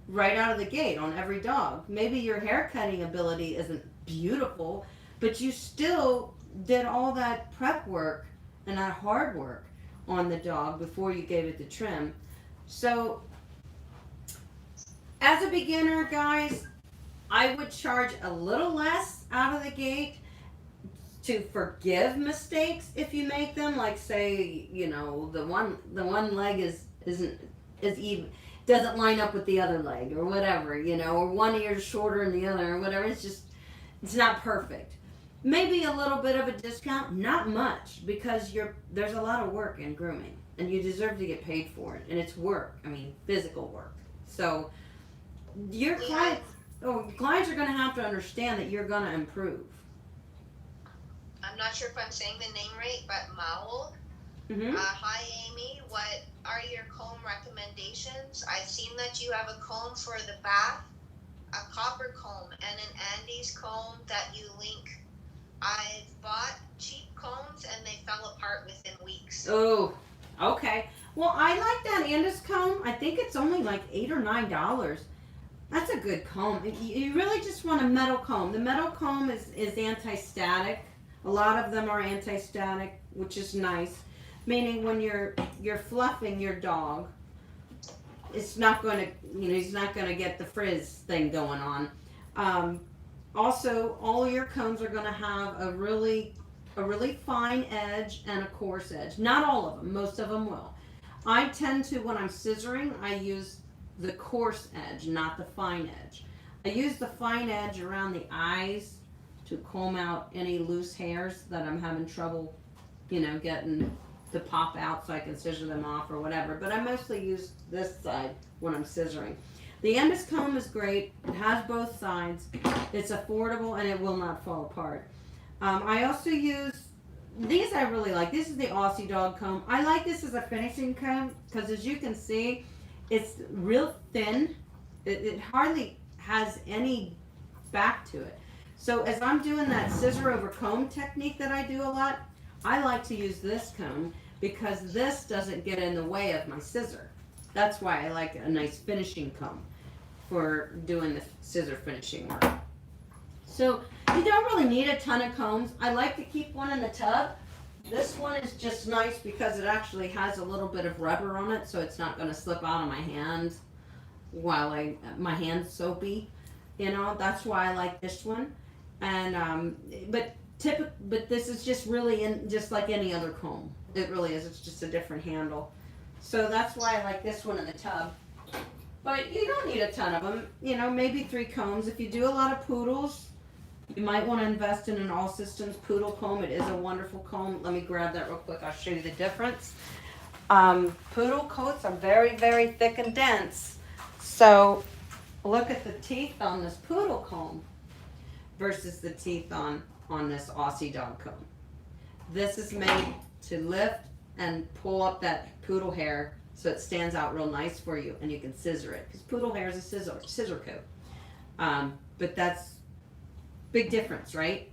[SPEAKER 3] right out of the gate on every dog. Maybe your hair cutting ability isn't beautiful, but you still did all that prep work and that hard work on the dog before you gave it the trim. So as a beginner, guys, I would charge a little less out of the gate to forgive mistakes if you make them. Like, say, you know, the one leg isn't even, doesn't line up with the other leg or whatever, you know, or one ear's shorter than the other or whatever. It's not perfect. Maybe a little bit of a discount, not much, because there's a lot of work in grooming, and you deserve to get paid for it, and it's work. I mean, physical work. So your clients are going to have to understand that you're going to improve.
[SPEAKER 2] I'm not sure if I'm saying the name right, but Muzzle.
[SPEAKER 3] Mm-hmm.
[SPEAKER 2] Hi, Amy. What are your comb recommendations? I've seen that you have a comb for the bath, a copper comb, and an Andes comb that you link. I've bought cheap combs and they fell apart within weeks.
[SPEAKER 3] Oh, okay. Well, I like that Andes comb. I think it's only like $8 or $9. That's a good comb. You really just want a metal comb. The metal comb is anti-static. A lot of them are anti-static, which is nice. Meaning when you're fluffing your dog, it's not going to, he's not going to get the frizz thing going on. Also, all your combs are going to have a really fine edge and a coarse edge. Not all of them. Most of them will. I tend to, when I'm scissoring, I use the coarse edge, not the fine edge. I use the fine edge around the eyes to comb out any loose hairs that I'm having trouble, getting to pop out so I can scissor them off or whatever. But I mostly use this side when I'm scissoring. The Andes comb is great. It has both sides. It's affordable and it will not fall apart. I also use these. I really like. This is the Aussie Dog Comb. I like this as a finishing comb because, as you can see, it's real thin. It hardly has any back to it. So as I'm doing that scissor over comb technique that I do a lot, I like to use this comb because this doesn't get in the way of my scissor. That's why I like a nice finishing comb for doing the scissor finishing work. So you don't really need a ton of combs. I like to keep one in the tub. This one is just nice because it actually has a little bit of rubber on it, so it's not going to slip out of my hands while my hand's soapy. That's why I like this one. And but this is just really just like any other comb. It really is. It's just a different handle. So that's why I like this one in the tub. But you don't need a ton of them. Maybe 3 combs. If you do a lot of poodles, you might want to invest in an All Systems poodle comb. It is a wonderful comb. Let me grab that real quick. I'll show you the difference. Poodle coats are very, very thick and dense. So look at the teeth on this poodle comb versus the teeth on this Aussie Dog Comb. This is made to lift and pull up that poodle hair so it stands out real nice for you and you can scissor it. Because poodle hair is a scissor coat. But that's big difference, right?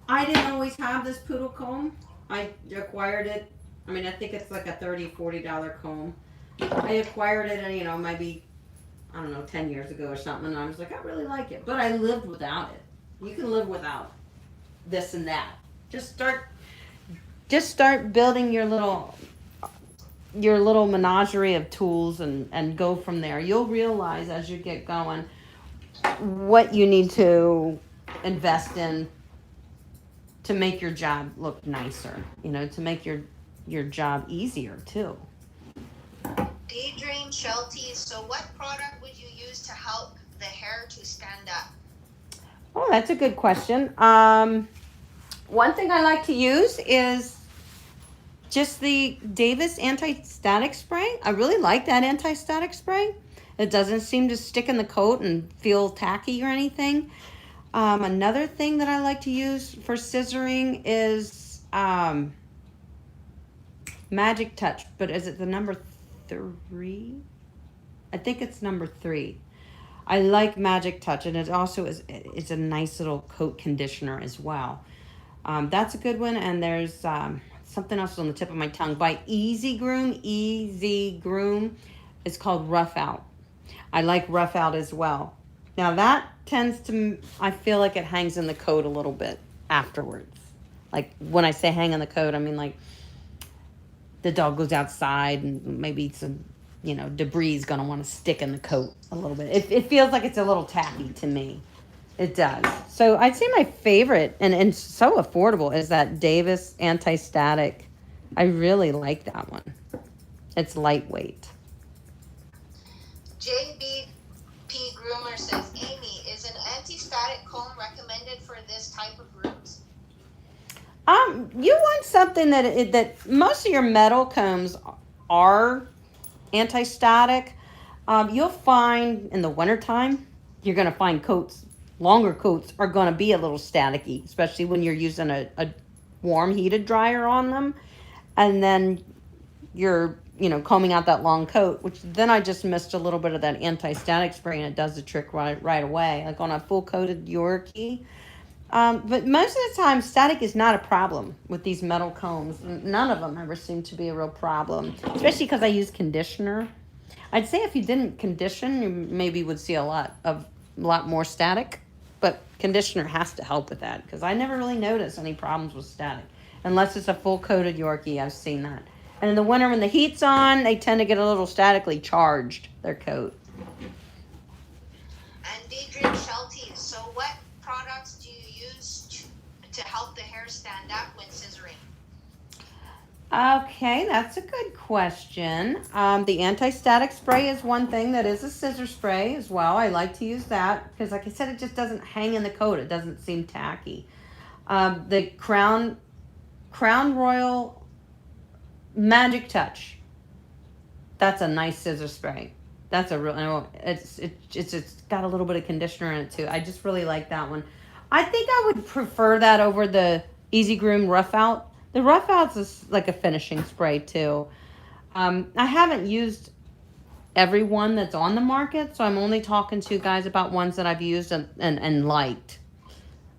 [SPEAKER 3] I didn't always have this poodle comb. I acquired it. I think it's like a $30, $40 comb. I acquired it, maybe, 10 years ago or something. And I was like, I really like it. But I lived without it. You can live without this and that. Just start building your little
[SPEAKER 1] your little menagerie of tools and go from there. You'll realize as you get going what you need to invest in to make your job look nicer, you know, to make your job easier too.
[SPEAKER 2] Daydream Shelties, so what product would you use to help the hair to stand up?
[SPEAKER 1] Oh, that's a good question. One thing I like to use is just the Davis anti-static spray. I really like that anti-static spray. It doesn't seem to stick in the coat and feel tacky or anything. Another thing that I like to use for scissoring is Magic Touch, but is it the number 3? I think it's number 3. I like Magic Touch, and it also it's a nice little coat conditioner as well. That's a good one, and there's something else on the tip of my tongue by Easy Groom. Easy Groom. It's called Rough Out. I like Rough Out as well. Now that tends to, I feel like it hangs in the coat a little bit afterwards. Like when I say hang in the coat, I mean like the dog goes outside and maybe some, you know, debris is going to want to stick in the coat a little bit. It feels like it's a little tacky to me. It does. So I'd say my favorite and so affordable is that Davis anti-static. I really like that one. It's lightweight.
[SPEAKER 2] JBP Groomer says, Amy, is an anti-static comb recommended for this type of grooms?
[SPEAKER 1] You want something that most of your metal combs are anti-static. You'll find in the wintertime, you're going to find longer coats are going to be a little staticky, especially when you're using a warm heated dryer on them. And then you're, you know, combing out that long coat, which then I just missed a little bit of that anti-static spray and it does the trick right away, like on a full coated Yorkie. But most of the time, static is not a problem with these metal combs. None of them ever seem to be a real problem, especially because I use conditioner. I'd say if you didn't condition, you maybe would see a lot more static, but conditioner has to help with that because I never really notice any problems with static unless it's a full coated Yorkie. I've seen that. And in the winter when the heat's on, they tend to get a little statically charged, their coat.
[SPEAKER 2] And Daydream Shelties, so what products do you use to help the hair stand up when scissoring?
[SPEAKER 1] Okay, that's a good question. The anti-static spray is one thing that is a scissor spray as well. I like to use that because, like I said, it just doesn't hang in the coat. It doesn't seem tacky. The Crown Royal Magic Touch. That's a nice scissor spray. That's a real. It's got a little bit of conditioner in it too. I just really like that one. I think I would prefer that over the Easy Groom Rough Out. The Rough Out's is like a finishing spray too. I haven't used every one that's on the market, so I'm only talking to you guys about ones that I've used and liked.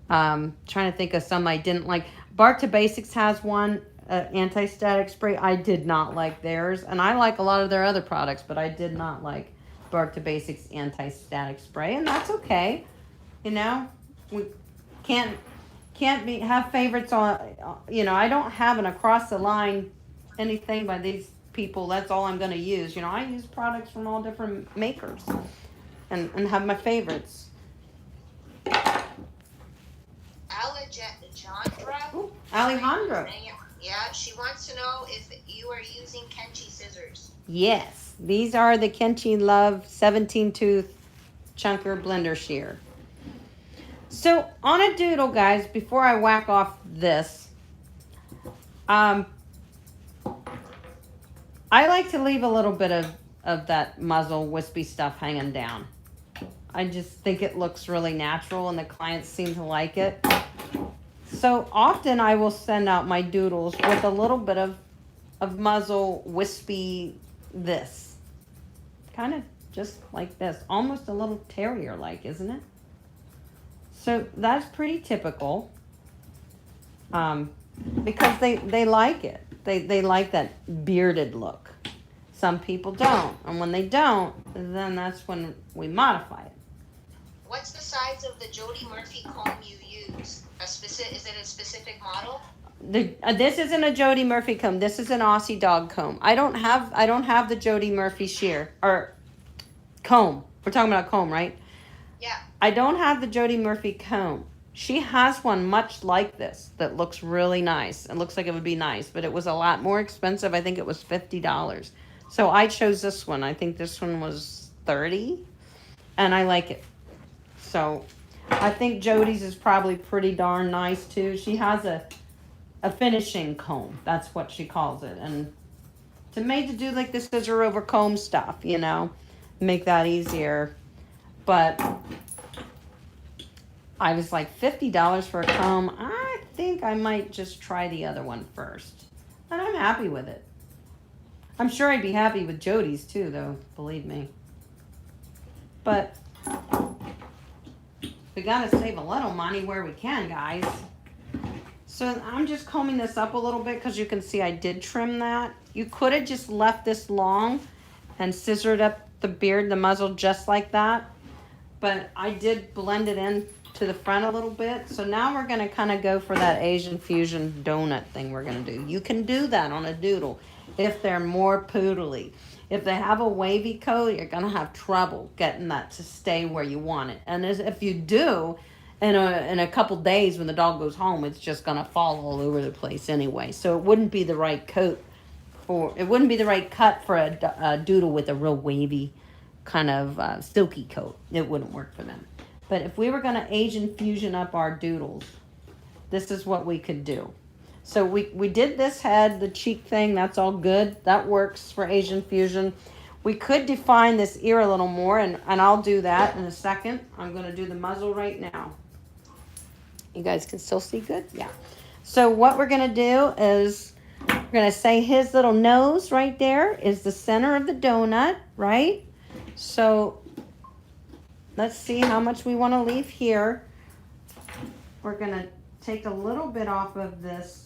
[SPEAKER 1] Trying to think of some I didn't like. Bark to Basics has one, anti-static spray. I did not like theirs, and I like a lot of their other products, but I did not like Bark to Basics anti-static spray, and that's okay. You know, we can't have favorites on, you know, I don't have an across the line anything by these people. That's all I'm going to use. You know, I use products from all different makers and have my favorites. Alejandra.
[SPEAKER 2] Yeah, she wants to know if you are using Kenchi scissors.
[SPEAKER 1] Yes, these are the Kenchi Love 17 tooth chunker blender shear. So on a doodle, guys, before I whack off this, I like to leave a little bit of that muzzle wispy stuff hanging down. I just think it looks really natural and the clients seem to like it. So often I will send out my doodles with a little bit of muzzle wispy this. Kind of just like this. Almost a little terrier-like, isn't it? So that's pretty typical because they like it. They like that bearded look. Some people don't. And when they don't, then that's when we modify it.
[SPEAKER 2] What's the size of the Jody Murphy comb you use? Is it a specific model?
[SPEAKER 1] This isn't a Jody Murphy comb. This is an Aussie Dog Comb. I don't have the Jody Murphy shear or comb. We're talking about comb, right?
[SPEAKER 2] Yeah.
[SPEAKER 1] I don't have the Jody Murphy comb. She has one much like this that looks really nice. It looks like it would be nice, but it was a lot more expensive. I think it was $50. So I chose this one. I think this one was $30, and I like it. So I think Jody's is probably pretty darn nice too. She has a finishing comb. That's what she calls it. And it's made to do like the scissor over comb stuff, you know, make that easier. But I was like $50 for a comb. I think I might just try the other one first. And I'm happy with it. I'm sure I'd be happy with Jody's too, though, believe me. But we gotta save a little money where we can, guys. So I'm just combing this up a little bit because you can see I did trim that. You could have just left this long and scissored up the beard, the muzzle, just like that. But I did blend it in to the front a little bit. So now we're going to kind of go for that Asian fusion donut thing we're going to do. You can do that on a doodle if they're more poodly. If they have a wavy coat, you're going to have trouble getting that to stay where you want it. And if you do, in a couple days when the dog goes home, it's just going to fall all over the place anyway. So it wouldn't be the right cut for a doodle with a real wavy kind of silky coat. It wouldn't work for them. But if we were going to Asian fusion up our doodles, this is what we could do. So we did this head, the cheek thing, that's all good. That works for Asian fusion. We could define this ear a little more, and I'll do that in a second. I'm going to do the muzzle right now. You guys can still see good? Yeah. So what we're going to do is we're going to say his little nose right there is the center of the donut, right? So let's see how much we want to leave here. We're going to take a little bit off of this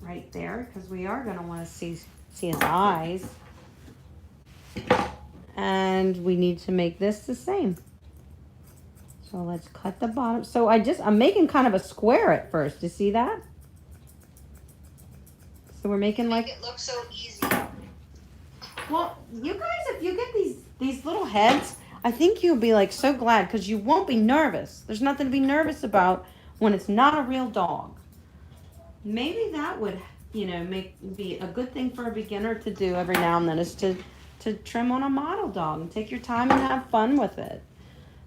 [SPEAKER 1] right there because we are going to want to see his eyes. And we need to make this the same. So let's cut the bottom. So I'm making kind of a square at first. You see that? So we're making like...
[SPEAKER 2] Make it look so easy.
[SPEAKER 1] Well, you guys, if you get these little heads, I think you'll be like so glad because you won't be nervous. There's nothing to be nervous about when it's not a real dog. Maybe that would, you know, be a good thing for a beginner to do every now and then is to trim on a model dog and take your time and have fun with it.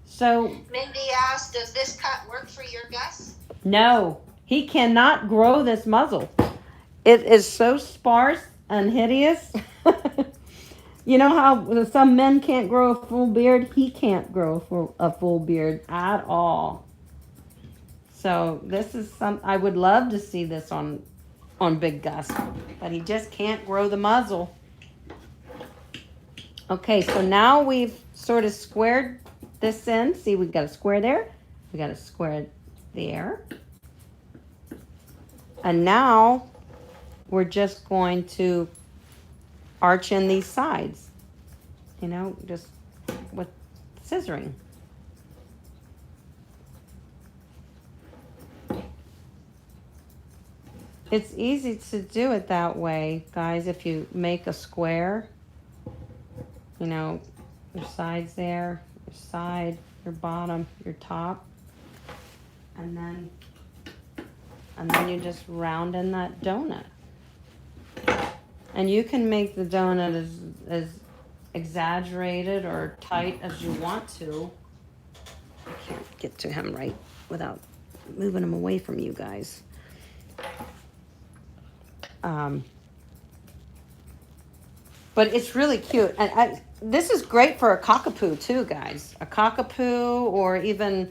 [SPEAKER 1] So
[SPEAKER 2] Mindy asked, does this cut work for your Gus?
[SPEAKER 1] no, he cannot grow this muzzle. It is so sparse and hideous. You know how some men can't grow a full beard? He can't grow a full beard at all. So this is I would love to see this on Big Gus, but he just can't grow the muzzle. Okay, so now we've sort of squared this in. See, we've got a square there. We got a square there. And now we're just going to arch in these sides, you know, just with scissoring. It's easy to do it that way, guys, if you make a square, you know, your sides there, your side, your bottom, your top, and then you just round in that donut. And you can make the donut as exaggerated or tight as you want to. I can't get to him right without moving him away from you guys. But it's really cute. And this is great for a cockapoo too, guys. A cockapoo or even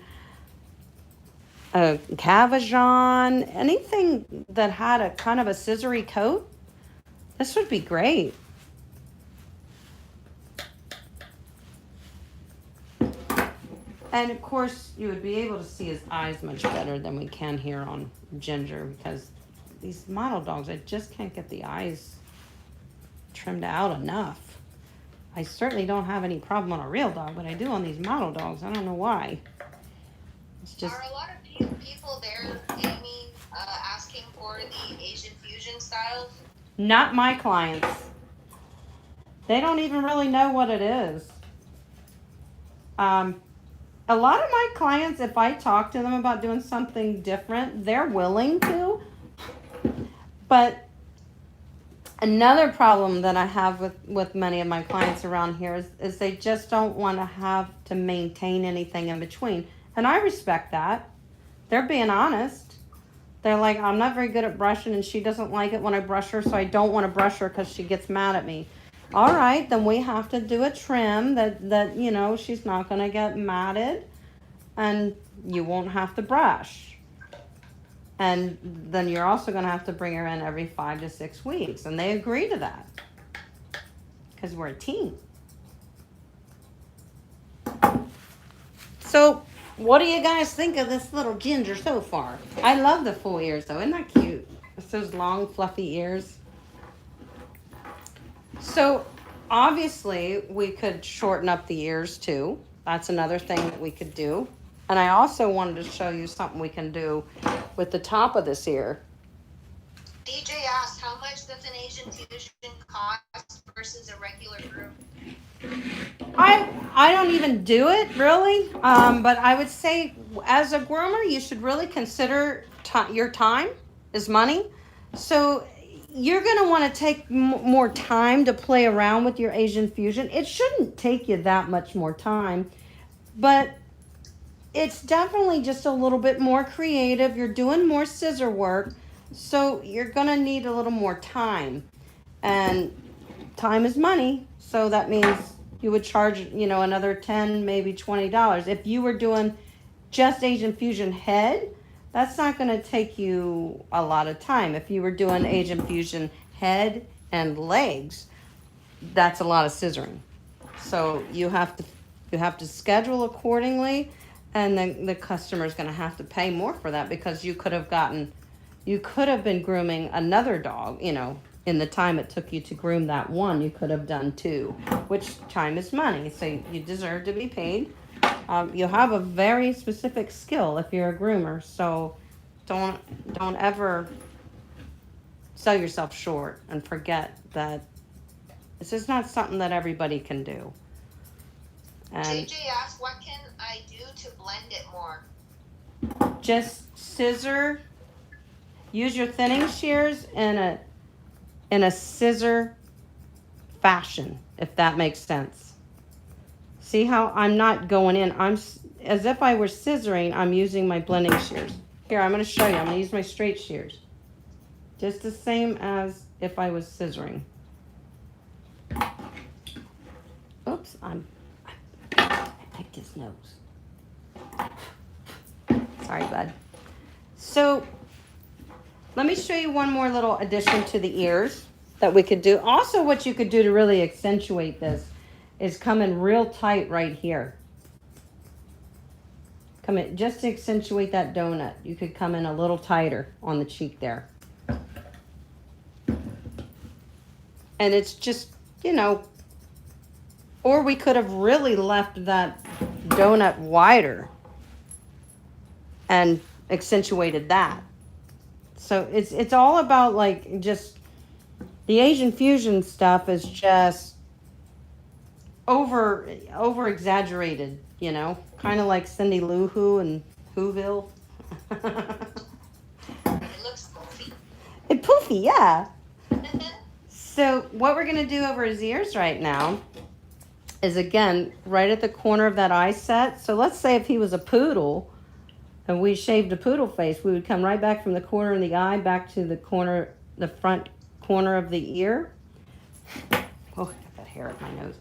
[SPEAKER 1] a Cavajon. Anything that had a kind of a scissory coat. This would be great. And of course, you would be able to see his eyes much better than we can here on Ginger because these model dogs, I just can't get the eyes trimmed out enough. I certainly don't have any problem on a real dog, but I do on these model dogs. I don't know why. It's just...
[SPEAKER 2] Are a lot of people there, Amy, asking asking for the Asian fusion styles?
[SPEAKER 1] Not my clients. They don't even really know what it is. A lot of my clients, if I talk to them about doing something different, they're willing to. But another problem that I have with many of my clients around here is they just don't want to have to maintain anything in between. And I respect that. They're being honest. They're like, I'm not very good at brushing and she doesn't like it when I brush her, so I don't want to brush her because she gets mad at me. All right, then we have to do a trim that you know, she's not going to get matted and you won't have to brush. And then you're also going to have to bring her in every 5 to 6 weeks. And they agree to that because we're a team. So what do you guys think of this little ginger so far? I love the full ears though. Isn't that cute? It's those long fluffy ears. So obviously we could shorten up the ears too. That's another thing that we could do. And I also wanted to show you something we can do with the top of this ear.
[SPEAKER 2] DJ asked, how much does an Asian fusion cost versus a regular groom?
[SPEAKER 1] I don't even do it really, but I would say as a groomer, you should really consider your time is money. So you're going to want to take more time to play around with your Asian fusion. It shouldn't take you that much more time, but it's definitely just a little bit more creative. You're doing more scissor work, so you're going to need a little more time. And time is money, so that means you would charge, you know, another $10, maybe $20. If you were doing just Asian fusion head, that's not going to take you a lot of time. If you were doing Asian fusion head and legs, that's a lot of scissoring. So you have to schedule accordingly, and then the customer's going to have to pay more for that because you could have been grooming another dog, you know, in the time it took you to groom that one, you could have done 2, which time is money. So you deserve to be paid. You have a very specific skill if you're a groomer. So don't ever sell yourself short and forget that this is not something that everybody can do. And
[SPEAKER 2] JJ asked, what can I do to blend it more?
[SPEAKER 1] just scissor. Use your thinning shears in a scissor fashion, if that makes sense. See how I'm not going in? I'm as if I were scissoring. I'm using my blending shears. Here, I'm going to show you. I'm going to use my straight shears, just the same as if I was scissoring. Oops, I picked his nose. Sorry, bud. So let me show you one more little addition to the ears that we could do. Also, what you could do to really accentuate this is come in real tight right here. Come in, just to accentuate that donut, you could come in a little tighter on the cheek there. And it's just, you know, or we could have really left that donut wider and accentuated that. So it's all about like just the Asian fusion stuff is just over exaggerated, you know, kind of like Cindy Lou Who and Whoville.
[SPEAKER 2] It looks poofy.
[SPEAKER 1] It poofy, yeah. So what we're gonna do over his ears right now is, again, right at the corner of that eye set. So let's say if he was a poodle and we shaved a poodle face, we would come right back from the corner of the eye back to the corner, the front corner of the ear. Oh, I got that hair at my nose.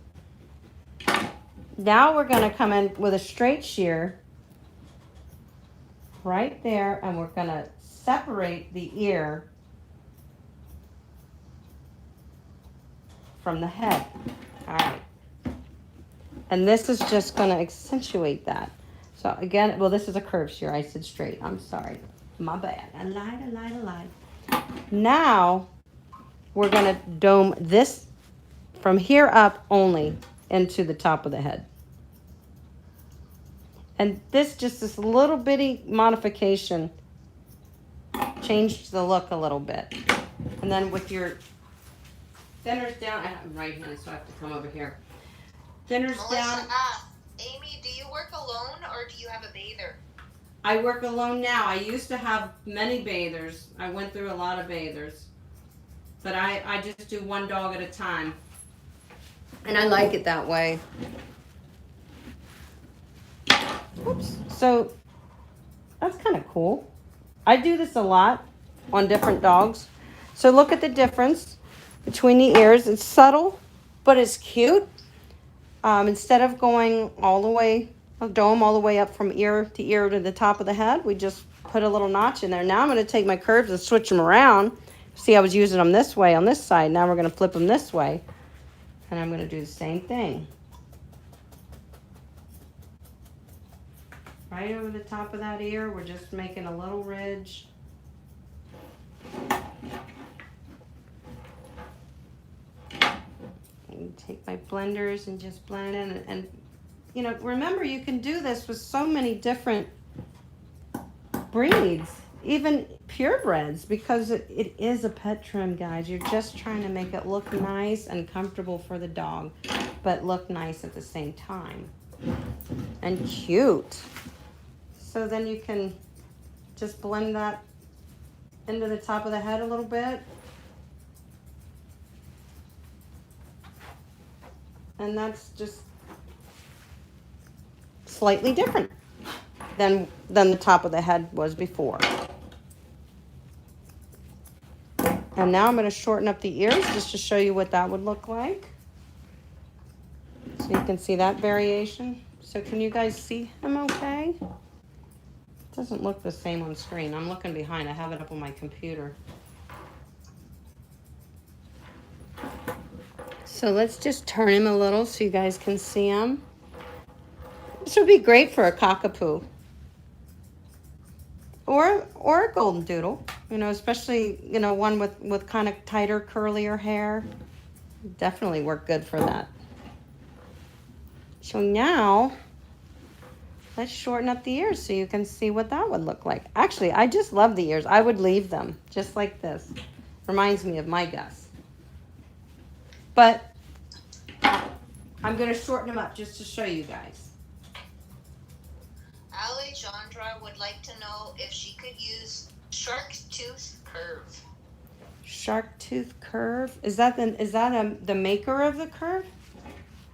[SPEAKER 1] Now we're going to come in with a straight shear right there, and we're going to separate the ear from the head. All right. And this is just going to accentuate that. So again, well, this is a curved shear. I said straight. I'm sorry. My bad. I lied. Now we're going to dome this from here up only into the top of the head. And this little bitty modification changed the look a little bit. And then with your thinners down, I'm right-handed, so I have to come over here. Thinners
[SPEAKER 2] Melissa,
[SPEAKER 1] down.
[SPEAKER 2] Amy, do you work alone or do you have a bather?
[SPEAKER 3] I work alone now. I used to have many bathers. I went through a lot of bathers. But I just do one dog at a time.
[SPEAKER 1] And I like it that way. Oops. So that's kind of cool. I do this a lot on different dogs. So look at the difference between the ears. It's subtle, but it's cute. Instead of going all the way, a dome all the way up from ear to the top of the head, we just put a little notch in there. Now I'm going to take my curves and switch them around. See, I was using them this way on this side. Now we're going to flip them this way. And I'm going to do the same thing. Right over the top of that ear, we're just making a little ridge. And take my blenders and just blend in. And you know, remember, you can do this with so many different breeds, even purebreds, because it is a pet trim, guys. You're just trying to make it look nice and comfortable for the dog, but look nice at the same time. And cute. So then you can just blend that into the top of the head a little bit. And that's just slightly different than the top of the head was before. And now I'm going to shorten up the ears just to show you what that would look like. So you can see that variation. So can you guys see him okay? It doesn't look the same on screen. I'm looking behind. I have it up on my computer. So let's just turn him a little so you guys can see him. This would be great for a cockapoo. Or a golden doodle, you know, especially, you know, one with kind of tighter, curlier hair. Definitely work good for that. So now, let's shorten up the ears so you can see what that would look like. Actually, I just love the ears. I would leave them just like this. Reminds me of my Gus. But I'm going to shorten them up just to show you guys.
[SPEAKER 2] Alejandra would like to know if she could use shark tooth curve.
[SPEAKER 1] Shark tooth curve? Is that the maker of the curve?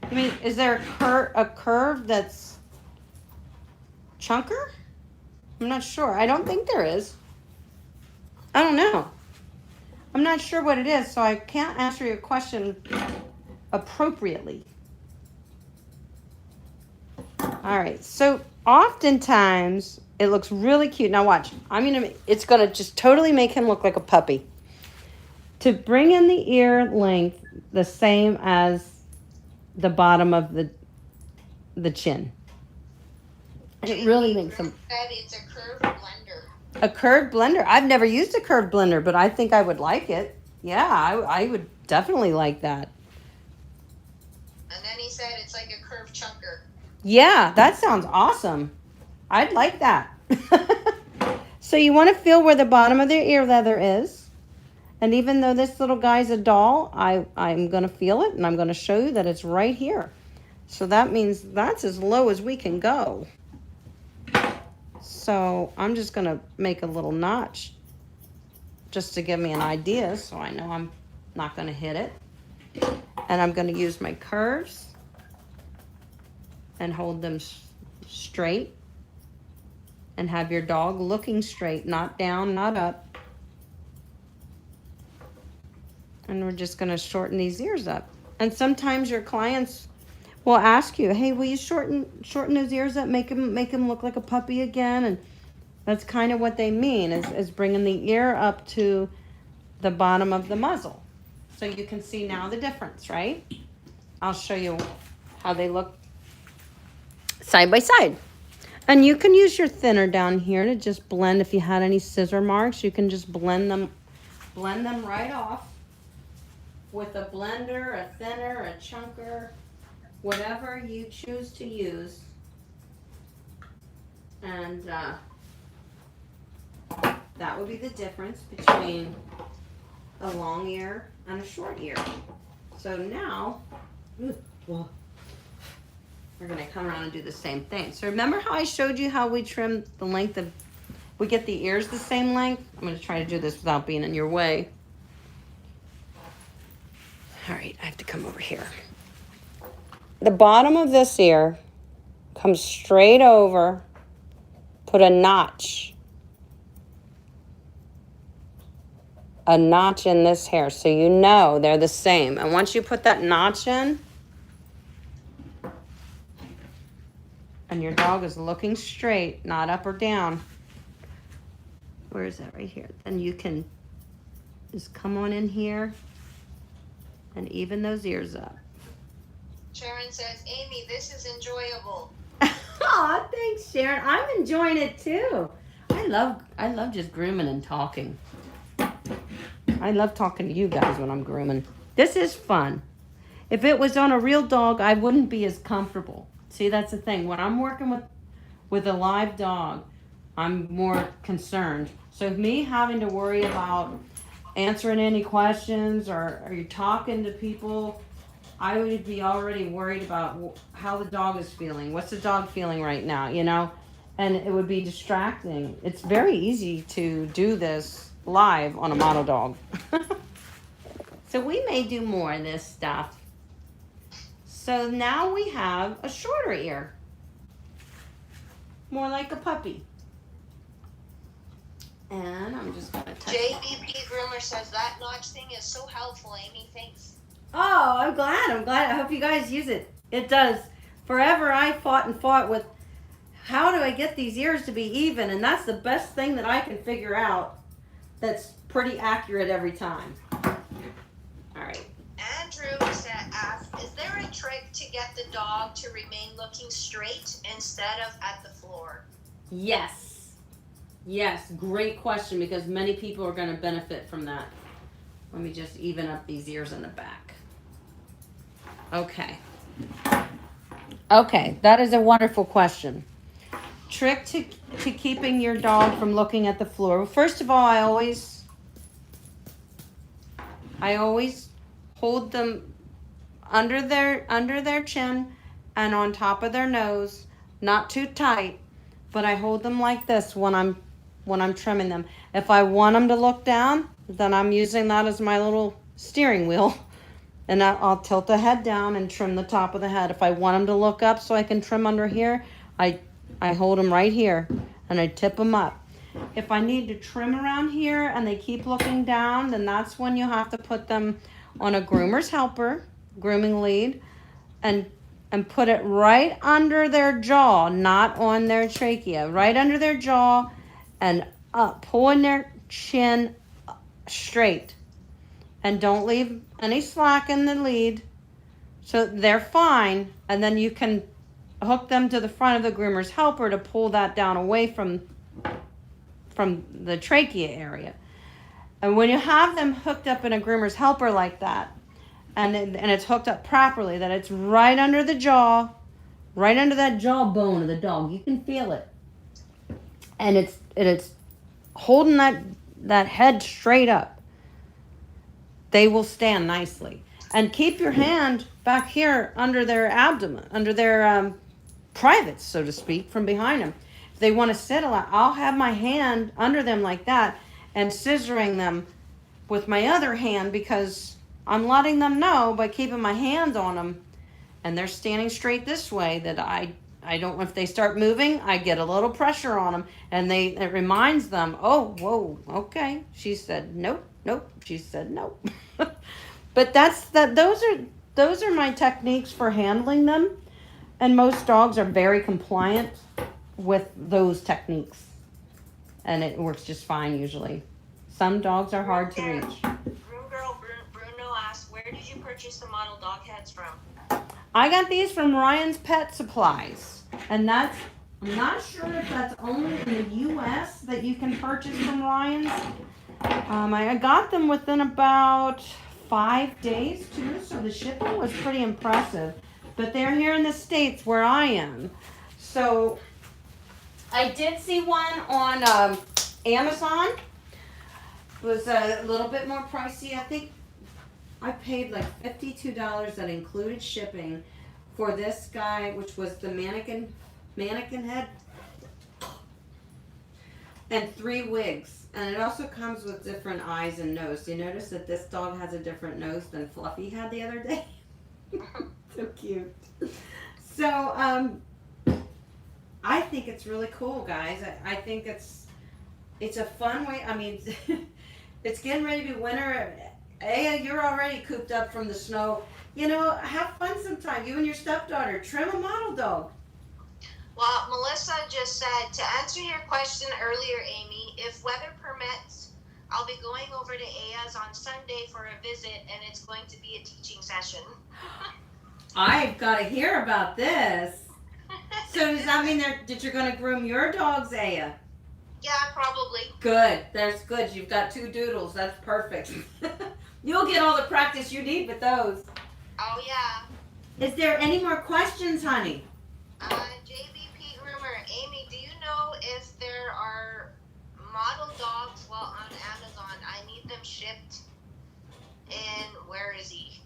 [SPEAKER 1] I mean, is there a curve that's chunker? I'm not sure. I don't think there is. I don't know. I'm not sure what it is, so I can't answer your question appropriately. All right, so oftentimes it looks really cute. Now watch, it's gonna just totally make him look like a puppy. To bring in the ear length the same as the bottom of the chin. It really makes him.
[SPEAKER 2] It's a curved blender.
[SPEAKER 1] A curved blender? I've never used a curved blender, but I think I would like it. Yeah, I would definitely like that.
[SPEAKER 2] And then he said it's like a curved chunker.
[SPEAKER 1] Yeah, that sounds awesome. I'd like that. So you want to feel where the bottom of their ear leather is. And even though this little guy's a doll, I'm going to feel it, and I'm going to show you that it's right here. So that means that's as low as we can go. So I'm just going to make a little notch just to give me an idea so I know I'm not going to hit it. And I'm going to use my curves and hold them straight. And have your dog looking straight, not down, not up. And we're just going to shorten these ears up. And sometimes your clients will ask you, hey, will you shorten those ears up, make him look like a puppy again? And that's kind of what they mean, is bringing the ear up to the bottom of the muzzle. So you can see now the difference, right? I'll show you how they look side by side. And you can use your thinner down here to just blend. If you had any scissor marks, you can just blend them right off with a blender, a thinner, a chunker, whatever you choose to use. And
[SPEAKER 3] That would be the difference between a long ear and a short ear. So now, we're gonna come around and do the same thing. So remember how I showed you how we trim the length of, we get the ears the same length? I'm gonna try to do this without being in your way. All right, I have to come over here. The bottom of this ear comes straight over, put a notch in this hair so you know they're the same. And once you put that notch in, and your dog is looking straight, not up or down, where is that? Right here. Then you can just come on in here and even those ears up.
[SPEAKER 2] Sharon says, Amy, this is enjoyable.
[SPEAKER 3] Aw, thanks, Sharon. I'm enjoying it too. I love just grooming and talking. I love talking to you guys when I'm grooming. This is fun. If it was on a real dog, I wouldn't be as comfortable. See, that's the thing. When I'm working with a live dog, I'm more concerned. So me having to worry about answering any questions or are you talking to people, I would be already worried about how the dog is feeling. What's the dog feeling right now, you know? And it would be distracting. It's very easy to do this live on a model dog. So we may do more of this stuff. So now we have a shorter ear. More like a puppy. And I'm just going to touch it.
[SPEAKER 2] JBP Groomer says that notch thing is so helpful, Amy. Thanks.
[SPEAKER 3] Oh, I'm glad. I hope you guys use it. It does. Forever I fought with how do I get these ears to be even? And that's the best thing that I can figure out that's pretty accurate every time. All right.
[SPEAKER 2] Andrew asks, is there a trick to get the dog to remain looking straight instead of at the floor?
[SPEAKER 3] Yes. Yes, great question because many people are going to benefit from that. Let me just even up these ears in the back. Okay. Okay, that is a wonderful question. Trick to keeping your dog from looking at the floor. First of all, I always hold them under their chin and on top of their nose, not too tight, but I hold them like this when I'm trimming them. If I want them to look down, then I'm using that as my little steering wheel. And I'll tilt the head down and trim the top of the head. If I want them to look up so I can trim under here, I hold them right here and I tip them up. If I need to trim around here and they keep looking down, then that's when you have to put them on a groomer's helper, grooming lead, and put it right under their jaw, not on their trachea, right under their jaw and up, pulling their chin straight. And don't leave any slack in the lead. So they're fine. And then you can hook them to the front of the groomer's helper to pull that down away from the trachea area. And when you have them hooked up in a groomer's helper like that, and it's hooked up properly, that it's right under the jaw, right under that jawbone of the dog. You can feel it. And it's holding that head straight up. They will stand nicely. And keep your hand back here under their abdomen, under their privates, so to speak, from behind them. If they want to sit a lot, I'll have my hand under them like that and scissoring them with my other hand because I'm letting them know by keeping my hands on them and they're standing straight this way that I don't, if they start moving, I get a little pressure on them and it reminds them, oh, whoa, okay. She said, nope. She said, nope. But those are my techniques for handling them. And most dogs are very compliant with those techniques. And it works just fine usually. Some dogs are hard to reach.
[SPEAKER 2] Room Girl Bruno asks, where did you purchase the model dog heads from?
[SPEAKER 3] I got these from Ryan's Pet Supplies. And I'm not sure if that's only in the U.S. that you can purchase from Ryan's. I got them within about 5 days too, so the shipping was pretty impressive. But they're here in the States where I am. So I did see one on Amazon was a little bit more pricey. I think I paid like $52 that included shipping for this guy, which was the mannequin head, and 3 wigs. And it also comes with different eyes and nose. You notice that this dog has a different nose than Fluffy had the other day? So cute. So, I think it's really cool, guys. I think it's a fun way. I mean, it's getting ready to be winter. Aya, you're already cooped up from the snow. You know, have fun sometime. You and your stepdaughter, trim a model dog.
[SPEAKER 2] Well, Melissa just said, to answer your question earlier, Amy, if weather permits, I'll be going over to Aya's on Sunday for a visit, and it's going to be a teaching session.
[SPEAKER 3] I've got to hear about this. So does that mean that you're going to groom your dogs, Aya?
[SPEAKER 2] Yeah, probably.
[SPEAKER 3] Good. That's good. You've got 2 doodles. That's perfect. You'll get all the practice you need with those.
[SPEAKER 2] Oh, yeah.
[SPEAKER 3] Is there any more questions, honey?
[SPEAKER 2] JVP Groomer, Amy, do you know if there are model dogs on Amazon? I need them shipped in, where is he?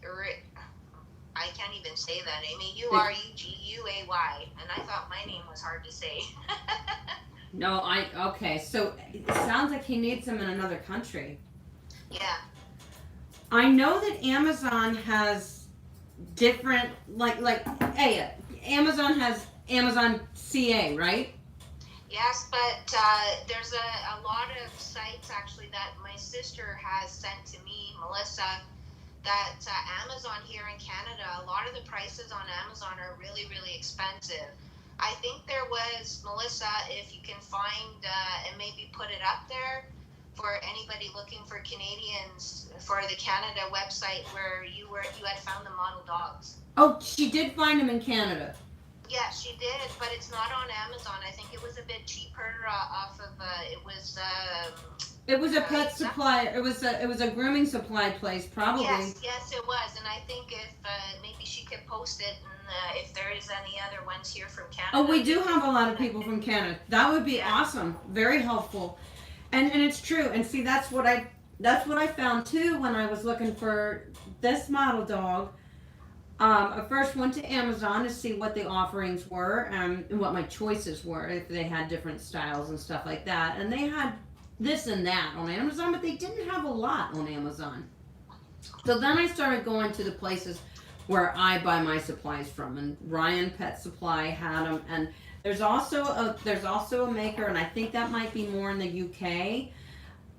[SPEAKER 2] I can't even say that, Amy. Ureguay, and I thought my name was hard to say.
[SPEAKER 3] No, okay, so it sounds like he needs them in another country.
[SPEAKER 2] Yeah.
[SPEAKER 3] I know that Amazon has different, like Aya, Amazon has Amazon CA, right?
[SPEAKER 2] Yes, but there's a lot of sites actually that my sister has sent to me, Melissa, that Amazon here in Canada, a lot of the prices on Amazon are really, really expensive. I think there was, Melissa, if you can find and maybe put it up there for anybody looking for Canadians for the Canada website where you had found the model dogs.
[SPEAKER 3] Oh, she did find them in Canada.
[SPEAKER 2] Yeah, she did, but it's not on Amazon. I think it was a bit cheaper off of
[SPEAKER 3] It was a pet supply. It was a grooming supply place, probably.
[SPEAKER 2] Yes, it was. And I think if maybe she could post it, and if there is any other ones here from Canada.
[SPEAKER 3] Oh, we do have a lot of people from Canada. That would be awesome. Very helpful. And it's true. And see, that's what I found too when I was looking for this model dog. I first went to Amazon to see what the offerings were and what my choices were, if they had different styles and stuff like that. And they had this and that on Amazon, but they didn't have a lot on Amazon. So then I started going to the places where I buy my supplies from, and Ryan Pet Supply had them. And there's also a maker, and I think that might be more in the UK,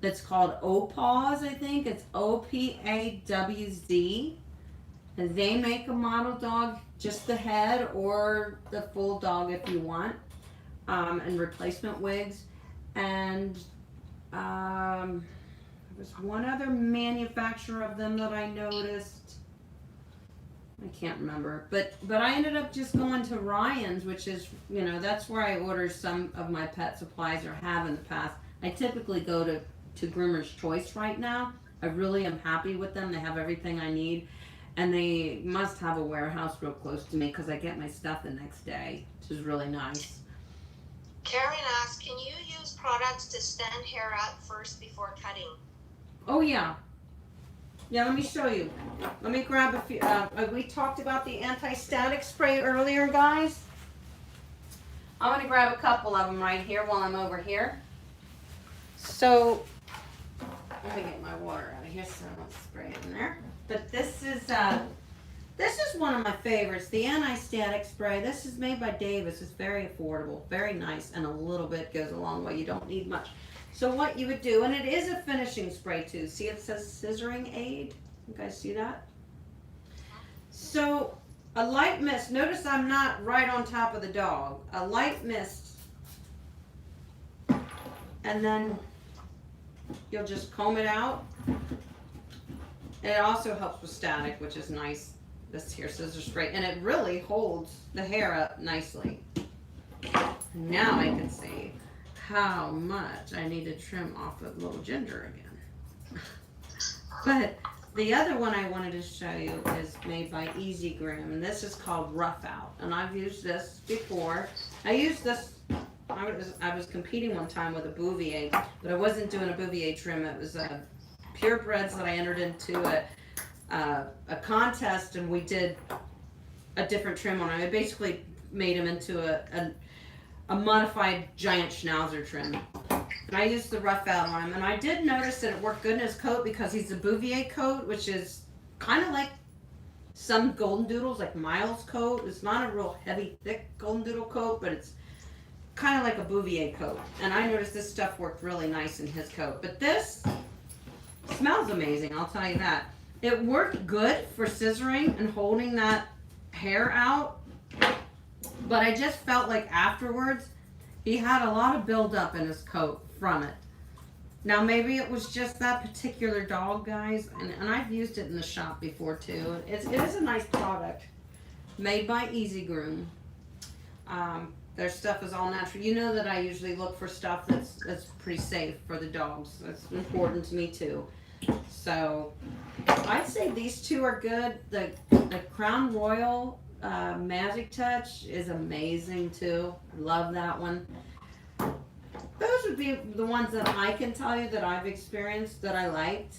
[SPEAKER 3] that's called Opawz. I think it's OPAWZ. And they make a model dog, just the head or the full dog if you want, and replacement wigs. And there was one other manufacturer of them that I noticed. I can't remember, but I ended up just going to Ryan's, which is, that's where I order some of my pet supplies, or have in the past. I typically go to Groomer's Choice right now. I really am happy with them. They have everything I need. And they must have a warehouse real close to me because I get my stuff the next day, which is really nice.
[SPEAKER 2] Karen asked, can you use products to stand hair up first before cutting?
[SPEAKER 3] Oh, yeah. Yeah, let me show you. Let me grab a few. We talked about the anti-static spray earlier, guys. I'm going to grab a couple of them right here while I'm over here. So, let me get my water out of here so I don't spray it in there. But this is one of my favorites, the anti-static spray. This is made by Davis. It's very affordable, very nice, and a little bit goes a long way. You don't need much. So what you would do, and it is a finishing spray too. See, it says Scissoring Aid. You guys see that? So a light mist. Notice I'm not right on top of the dog. A light mist, and then you'll just comb it out. And it also helps with static, which is nice. This here scissor spray, and it really holds the hair up nicely. Now I can see how much I need to trim off of little Ginger again. But the other one I wanted to show you is made by Easy Groom, and this is called Rough Out. And I've used this before. I used this I was competing one time with a Bouvier, but I wasn't doing a Bouvier trim. It was purebreds that I entered into a contest, and we did a different trim on him. I basically made him into a modified giant schnauzer trim. And I used the rough out on him, and I did notice that it worked good in his coat because he's a Bouvier coat, which is kind of like some Goldendoodles, like Miles' coat. It's not a real heavy, thick Goldendoodle coat, but it's kind of like a Bouvier coat. And I noticed this stuff worked really nice in his coat. But this smells amazing, I'll tell you that. It worked good for scissoring and holding that hair out, but I just felt like afterwards he had a lot of buildup in his coat from it. Now maybe it was just that particular dog, guys, and I've used it in the shop before too. It is a nice product, made by Easy Groom. Their stuff is all natural. You know that I usually look for stuff that's pretty safe for the dogs. That's important to me too. So I'd say these two are good. The Crown Royal Magic Touch is amazing too. Love that one. Those would be the ones that I can tell you that I've experienced that I liked.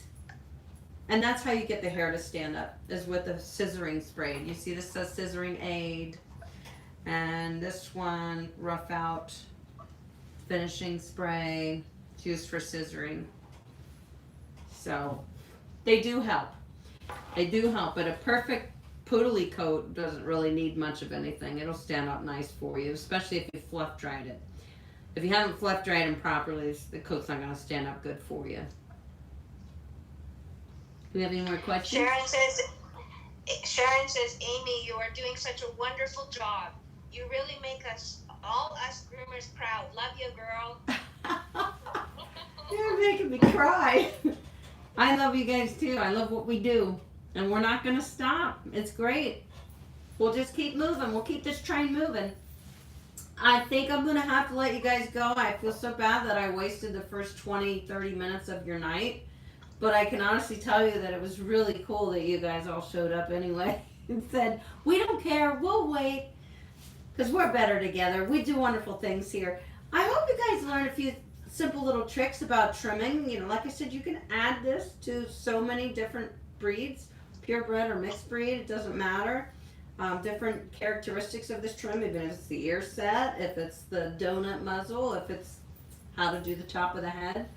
[SPEAKER 3] And that's how you get the hair to stand up, is with the scissoring spray. You see this says Scissoring Aid. And this one, Rough Out Finishing Spray. It's used for scissoring. So they do help. They do help, but a perfect poodly coat doesn't really need much of anything. It'll stand up nice for you, especially if you fluff dried it. If you haven't fluff dried them properly, the coat's not going to stand up good for you. Do we have any more questions?
[SPEAKER 2] Sharon says, Amy, you are doing such a wonderful job. You really make all us groomers proud. Love you, girl.
[SPEAKER 3] You're making me cry. I love you guys too. I love what we do. And we're not going to stop. It's great. We'll just keep moving. We'll keep this train moving. I think I'm going to have to let you guys go. I feel so bad that I wasted the first 20, 30 minutes of your night. But I can honestly tell you that it was really cool that you guys all showed up anyway and said, we don't care. We'll wait. Because we're better together. We do wonderful things here. I hope you guys learned a few simple little tricks about trimming. You know, like I said, you can add this to so many different breeds. Purebred or mixed breed, it doesn't matter. Different characteristics of this trim, even if it's the ear set, if it's the donut muzzle, if it's how to do the top of the head.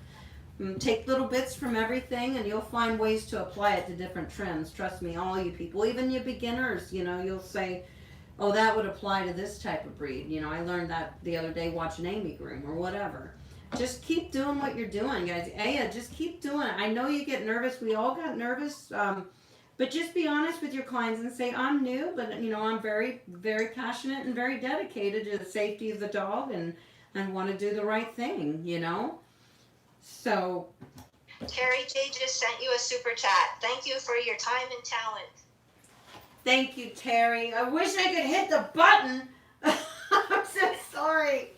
[SPEAKER 3] Take little bits from everything and you'll find ways to apply it to different trims. Trust me, all you people, even you beginners, you know, you'll say, oh, that would apply to this type of breed. You know, I learned that the other day watching Amy groom or whatever. Just keep doing what you're doing, guys. Aya, just keep doing it. I know you get nervous. We all got nervous. But just be honest with your clients and say, I'm new, but, you know, I'm very, very passionate and very dedicated to the safety of the dog and want to do the right thing, you know? So.
[SPEAKER 2] Terry J just sent you a super chat. Thank you for your time and talent.
[SPEAKER 3] Thank you, Terry. I wish I could hit the button. I'm so sorry.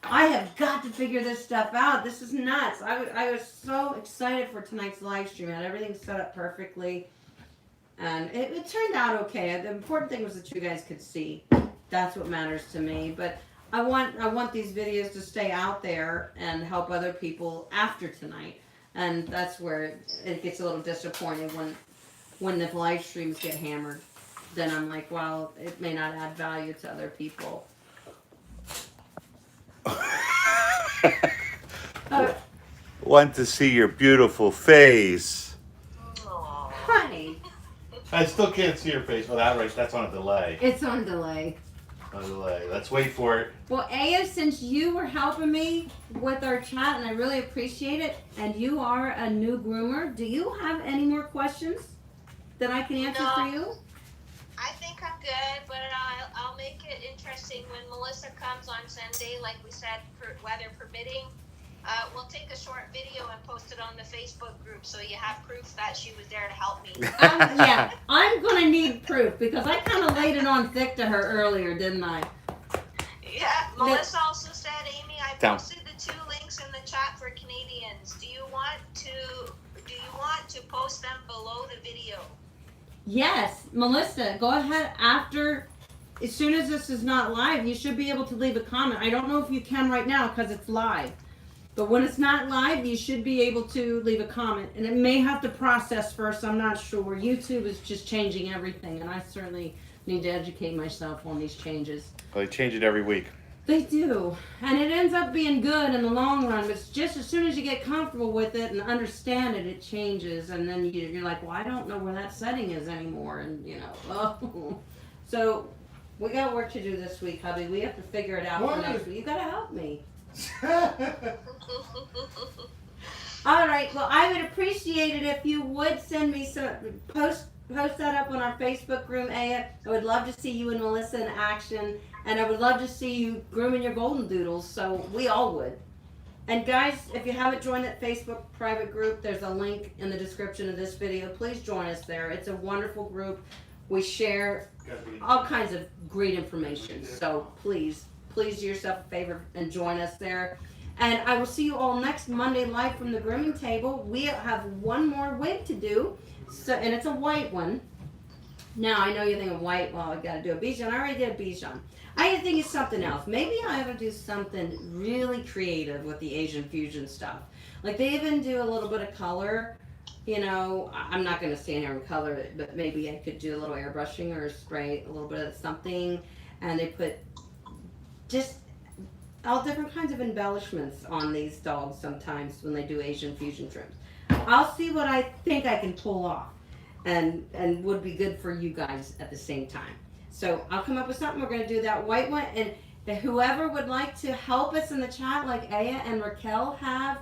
[SPEAKER 3] I have got to figure this stuff out. This is nuts. I was so excited for tonight's live stream. I had everything set up perfectly. And it turned out okay. The important thing was that you guys could see. That's what matters to me. But I want these videos to stay out there and help other people after tonight. And that's where it gets a little disappointing when the live streams get hammered. Then I'm like, well, it may not add value to other people.
[SPEAKER 4] Want to see your beautiful face.
[SPEAKER 3] Honey.
[SPEAKER 4] I still can't see your face. Oh, that's on a delay.
[SPEAKER 3] It's on delay.
[SPEAKER 4] On a delay. Let's wait for it.
[SPEAKER 3] Well, Aya, since you were helping me with our chat, and I really appreciate it, and you are a new groomer, do you have any more questions that I can answer for you?
[SPEAKER 2] I think I'm good, but I'll make it interesting when Melissa comes on Sunday, like we said, weather permitting. We'll take a short video and post it on the Facebook group so you have proof that she was there to help me.
[SPEAKER 3] Yeah, I'm going to need proof because I kind of laid it on thick to her earlier, didn't I?
[SPEAKER 2] Yeah, Melissa also said, Amy, I posted the 2 links in the chat for Canadians. Do you want to post them below the video?
[SPEAKER 3] Yes, Melissa, go ahead after as soon as this is not live, you should be able to leave a comment. I don't know if you can right now because it's live. But when it's not live, you should be able to leave a comment. And it may have to process first. I'm not sure. YouTube is just changing everything. And I certainly need to educate myself on these changes.
[SPEAKER 4] Well, they change it every week.
[SPEAKER 3] They do. And it ends up being good in the long run. But it's just as soon as you get comfortable with it and understand it, it changes. And then you're like, well, I don't know where that setting is anymore. And, you know, oh. So we got work to do this week, hubby. We have to figure it out for next week. You got to help me. All right. Well, I would appreciate it if you would send me some post that up on our Facebook Groom Aya. I would love to see you and Melissa in action, and I would love to see you grooming your golden doodles. So we all would. And guys, if you haven't joined that Facebook private group, there's a link in the description of this video. Please join us there. It's a wonderful group. We share all kinds of great information. So please do yourself a favor and join us there. And I will see you all next Monday live from the grooming table. We have one more wig to do, so, and it's a white one. Now, I know you're thinking white, well, I've got to do a Bichon. I already did a Bichon. I think it's something else. Maybe I have to do something really creative with the Asian fusion stuff. Like they even do a little bit of color. You know, I'm not going to stand here and color it, but maybe I could do a little airbrushing or spray a little bit of something. And they put just all different kinds of embellishments on these dogs sometimes when they do Asian fusion trims. I'll see what I think I can pull off and would be good for you guys at the same time. So I'll come up with something. We're going to do that white one. And whoever would like to help us in the chat like Aya and Raquel have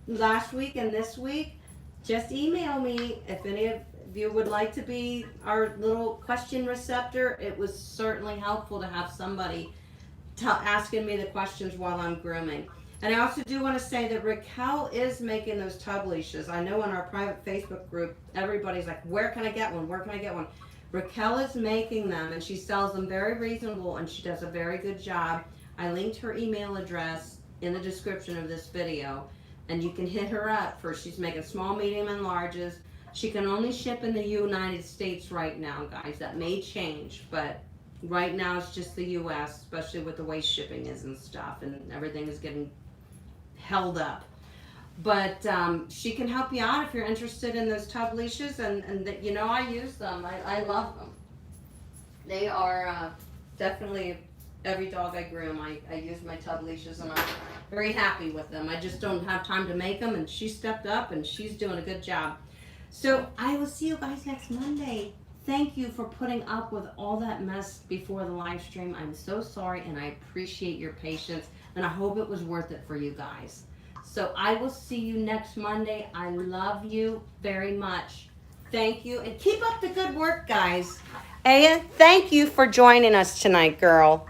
[SPEAKER 3] last week and this week, just email me if any of you would like to be our little question receptor. It was certainly helpful to have somebody asking me the questions while I'm grooming. And I also do want to say that Raquel is making those tub leashes. I know in our private Facebook group, everybody's like, where can I get one? Where can I get one? Raquel is making them, and she sells them very reasonable, and she does a very good job. I linked her email address in the description of this video, and you can hit her up for, she's making small, medium, and larges. She can only ship in the United States right now, guys. That may change, but right now it's just the U.S., especially with the way shipping is and stuff, and everything is getting held up. But she can help you out if you're interested in those tub leashes, and that, you know, I use them. I love them. They are definitely every dog I groom. I use my tub leashes, and I'm very happy with them. I just don't have time to make them, and she stepped up, and she's doing a good job. So I will see you guys next Monday. Thank you for putting up with all that mess before the live stream. I'm so sorry, and I appreciate your patience, and I hope it was worth it for you guys. So I will see you next Monday. I love you very much. Thank you, and keep up the good work, guys. Aya, thank you for joining us tonight, girl.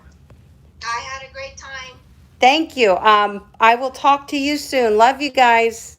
[SPEAKER 2] I had a great time.
[SPEAKER 1] Thank you. I will talk to you soon. Love you guys.